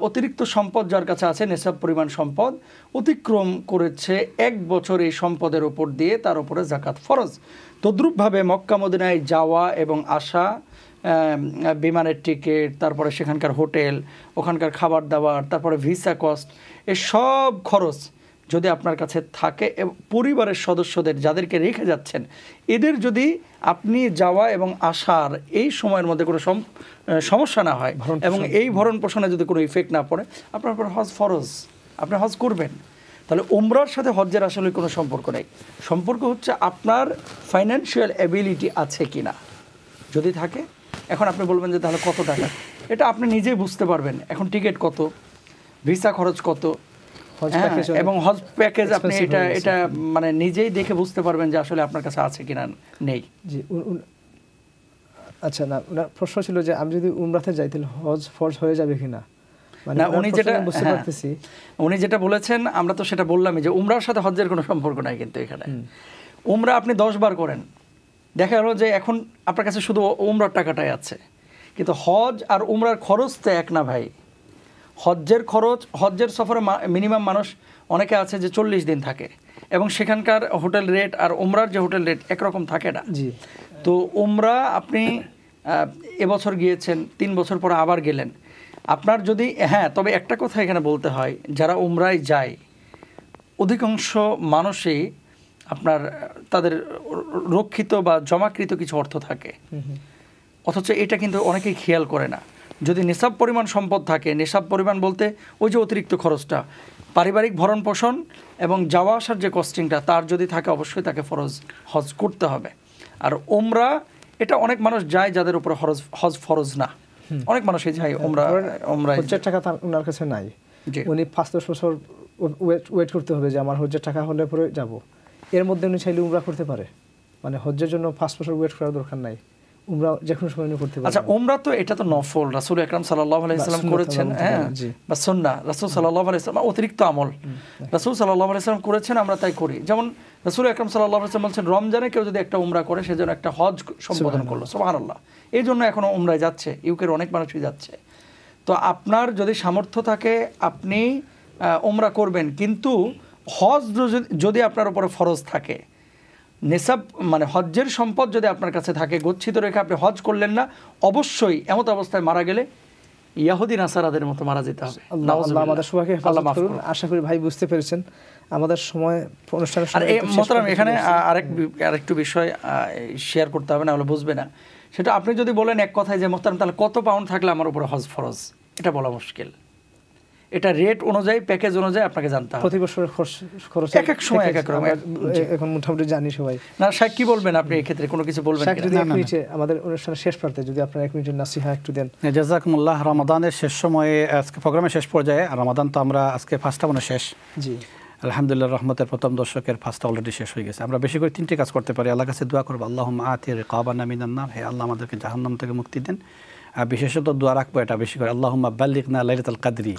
অতিরিক্ত সম্পদ যার কাছে আছে, নেশাব পরিমাণ সম্পদ অতিক্রম করেছে 1 বছর, এই সম্পদের উপর দিয়ে তার উপরে জাকাত ফরজ। তদ্রূপভাবে মক্কা মদিনায় যাওয়া এবং আসা, বিমানের টিকিট, তারপরে সেখানকার হোটেল, ওখানকার খাবার দাবার, তারপরে ভিসা কস্ট, এ সব খরচ যদি আপনার কাছে থাকে, পরিবারের সদস্যদের যাদেরকে রেখে যাচ্ছেন এদের যদি আপনি যাওয়া এবং আসার এই সময়ের মধ্যে কোনো সমস্যা না হয় এবং এই ভরণ পোষণে যদি কোনো ইফেক্ট না পড়ে, আপনার উপর হজ ফরজ, আপনি হজ করবেন। তাহলে উমরার সাথে হজ্জের আসলে কোনো সম্পর্ক নেই। সম্পর্ক হচ্ছে আপনার ফাইন্যান্সিয়াল অ্যাবিলিটি আছে কি না। যদি থাকে, এখন আপনি বলবেন যে তাহলে কত টাকা, এটা আপনি নিজেই বুঝতে পারবেন। এখন টিকিট কত, ভিসা খরচ কত, এবং হজ প্যাকেজ আপনি এটা মানে নিজেই দেখে বুঝতে পারবেন যে আসলে আপনার কাছে আছে কিনা নেই। জি, আচ্ছা, না ওনার প্রশ্ন ছিল যে আমি যদি উমরাতে যাই তাহলে হজ ফরজ হয়ে যাবে কিনা। না, উনি যেটা বলেছেন আমরা তো সেটা বললামই যে উমরার সাথে হজ্জের কোনো সম্পর্ক নাই। কিন্তু এখানে উমরা আপনি 10 বার করেন, দেখা গেল যে এখন আপনার কাছে শুধু উমরার টাকাটাই আছে, কিন্তু হজ আর উমরার খরচ তো এক না ভাই। হজ্জের খরচ, হজ্জের সফরে মিনিমাম মানুষ অনেকে আছে যে 40 দিন থাকে, এবং সেখানকার হোটেল রেট আর উমরার যে হোটেল রেট একরকম থাকে না। তো উমরা আপনি এবছর গিয়েছেন, 3 বছর পরে আবার গেলেন, আপনার যদি তবে একটা কথা এখানে বলতে হয়, যারা উমরায় যায় অধিকাংশ মানুষই আপনার তাদের রক্ষিত বা জমাকৃত কিছু অর্থ থাকে, অথচ এটা কিন্তু অনেকেই খেয়াল করে না। যদি নিসাব পরিমাণ সম্পদ থাকে, নিসাব পরিমাণ বলতে ওই যে অতিরিক্ত খরচটা, পারিবারিক ভরণ পোষণ এবং যাওয়া আসার যে কস্টিংটা তার যদি থাকে, অবশ্যই তাকে হজ করতে হবে। আর উমরা এটা অনেক মানুষ যায় যাদের উপর হজ ফরজ না, অনেক মানুষই যায় উমরা। হজ্জের টাকা ওনার কাছে নাই, উনি 5-10 বছর ওয়েট করতে হবে যে আমার হজ্জের টাকা হলে পরে যাব। এর মধ্যে উনি চাইলে উমরা করতে পারে, মানে হজ্জের জন্য 5 বছর ওয়েট করার দরকার নাই, উমরা যে কোনো সময় করতে পারে। আচ্ছা, উমরা তো এটা তো নফল, রাসূল আকরাম সাল্লাল্লাহু আলাইহি সাল্লাম করেছেন, বা সুন্নাহ, রাসূল সাল্লাল্লাহু আলাইহি সাল্লাম অতিরিক্ত আমল রাসূল সাল্লাল্লাহু আলাইহি সাল্লাম করেছেন, আমরা তাই করি। যেমন রাসূল আকরাম সাল্লাল্লাহু আলাইহি সাল্লাম বলেছেন রমজানে কেউ যদি একটা উমরা করে সেজন্য একটা হজ সম্পাদন করলো, সুবহানাল্লাহ। এই জন্য এখনো উমরায় যাচ্ছে, ইউকের অনেক মানুষই যাচ্ছে। তো আপনার যদি সামর্থ্য থাকে আপনি উমরা করবেন, কিন্তু হজ যদি আপনার উপরে ফরজ থাকে, নেসাব মানে হজ্জের সম্পদ যদি আপনার কাছে থাকে, গচ্ছিত রেখে আপনি হজ করলেন না, অবশ্যই এমত অবস্থায় মারা গেলে ইয়াহুদি নাসারাদের মতো মারা যেতে হবে। আল্লাহ আমাদের সবাইকে হেফাজত করুন। আশা করি ভাই বুঝতে পেরেছেন। আমাদের সময় অনুষ্ঠানের মোহতারাম এখানে আরেকটু বিষয় শেয়ার করতে হবে, না হলে বুঝবে না। সেটা আপনি যদি বলেন এক কথায় যে মোহতারাম তাহলে কত পাউন্ড থাকলে আমার উপরে হজ ফরজ, এটা বলা মুশকিল। এটা রেট অনুযায়ী, প্যাকেজ অনুযায়ী আপনাকে জানতে হবে। প্রতি বছর খরচ এক এক সময় এক এক রকম, এখন মোটামুটি জানি সবাই। না শাইখ কি বলবেন আপনি এই ক্ষেত্রে, কোনো কিছু বলবেন কিনা? যদি এক মিনিটে আমাদের অনুষ্ঠানের শেষ প্রান্তে যদি আপনারা 1 মিনিটের নাসিহা একটু দেন। জাযাকুমুল্লাহ। রমাদানের শেষ সময়ে, আজকে প্রোগ্রামের শেষ পর্যায়ে, রমাদান তো আমরা আজকে ফার্স্টটা মনে শেষ। জি আলহামদুলিল্লাহ, রহমতের প্রথম দর্শকের ফার্স্টটা অলরেডি শেষ হয়ে গেছে। আমরা বেশি করে 3টি কাজ করতে পারি। আল্লাহর কাছে দোয়া করবো, আল্লাহুম্মা আতি রিকাবানা মিনান নার, হে আল্লাহ আমাদেরকে জাহান্নাম থেকে মুক্তি দেন। বিশেষত দোয়া রাখবো এটা বেশি করে, আল্লাহুম্মা বাল্লিগনা লাইলাতুল কদরি,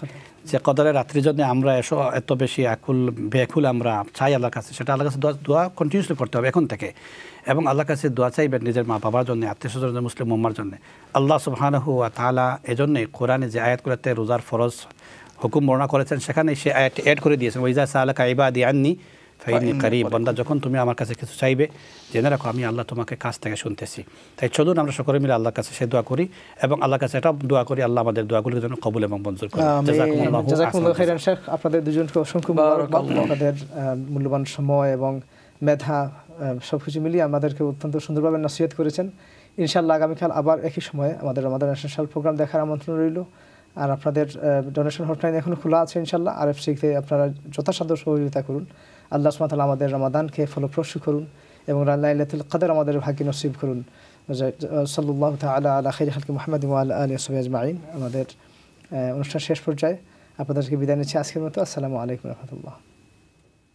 যে কদরের রাত্রির জন্য আমরা এত বেশি ব্যাকুল আমরা চাই আল্লাহর কাছে, সেটা আল্লাহর কাছে দোয়া কন্টিনিউসলি করতে হবে এখন থেকে। এবং আল্লাহর কাছে দোয়া চাইবেন নিজের মা বাবার জন্য, আত্মীয়স্বজনের, মুসলিম উম্মার জন্য। আল্লাহ সুবহানাহু ওয়া তাআলা এজন্যই কোরআনে যে আয়াতগুলোতে রোজার ফরজ হুকুম বর্ণনা করেছেন, সেখানে সে আয়াত অ্যাড করে দিয়েছেন, ওয়াইজা সাআলাকা ইবাদি আন্নী ফাইন্নী করিব, বান্দা যখন তুমি আমার কাছে কিছু চাইবে জেনে রাখো আমি আল্লাহ তোমাকে কাছ থেকে শুনতেছি। তাই চলুন আমরা সকলে মিলে আল্লাহর কাছে সে দোয়া করি, এবং আল্লাহর কাছে এটা দোয়া করি আল্লাহ আমাদের দোয়াগুলোর জন্য কবুল এবং মঞ্জুর করুন। জাযাকুমুল্লাহু খাইরান শেখ, আপনাদের দুজনকে অসংখ্য মুবারকবাদ। আপনাদের মূল্যবান সময় এবং মেধা সবকিছু মিলিয়ে আমাদেরকে অত্যন্ত সুন্দরভাবে নসিহত করেছেন। ইনশাআল্লাহ আগামীকাল আবার একই সময়ে আমাদের রমাদান স্পেশাল প্রোগ্রাম দেখার আমন্ত্রণ রইল। আর আপনাদের ডোনেশন হটলাইন এখনও খোলা আছে ইনশাআল্লাহ। RFC-তে আপনারা যথাসাধ্য সহযোগিতা করুন। আল্লাহ সুবহানাহু ওয়া তাআলা আমাদের রমাদানকে ফলপ্রসূ করুন এবং লাইলাতুল কদর আমাদের ভাগ্য নসিব করুন। সাল্লাল্লাহু তাআলা আলা খাইরি খালকি মুহাম্মাদিন ওয়া আলা আলিহি ওয়া সাহবিহি আজমাইন। আমাদের অনুষ্ঠান শেষ পর্যায়ে আপনাদেরকে বিদায় নিচ্ছি আজকের মতো। আসসালামু আলাইকুম ওয়া রাহমাতুল্লাহ।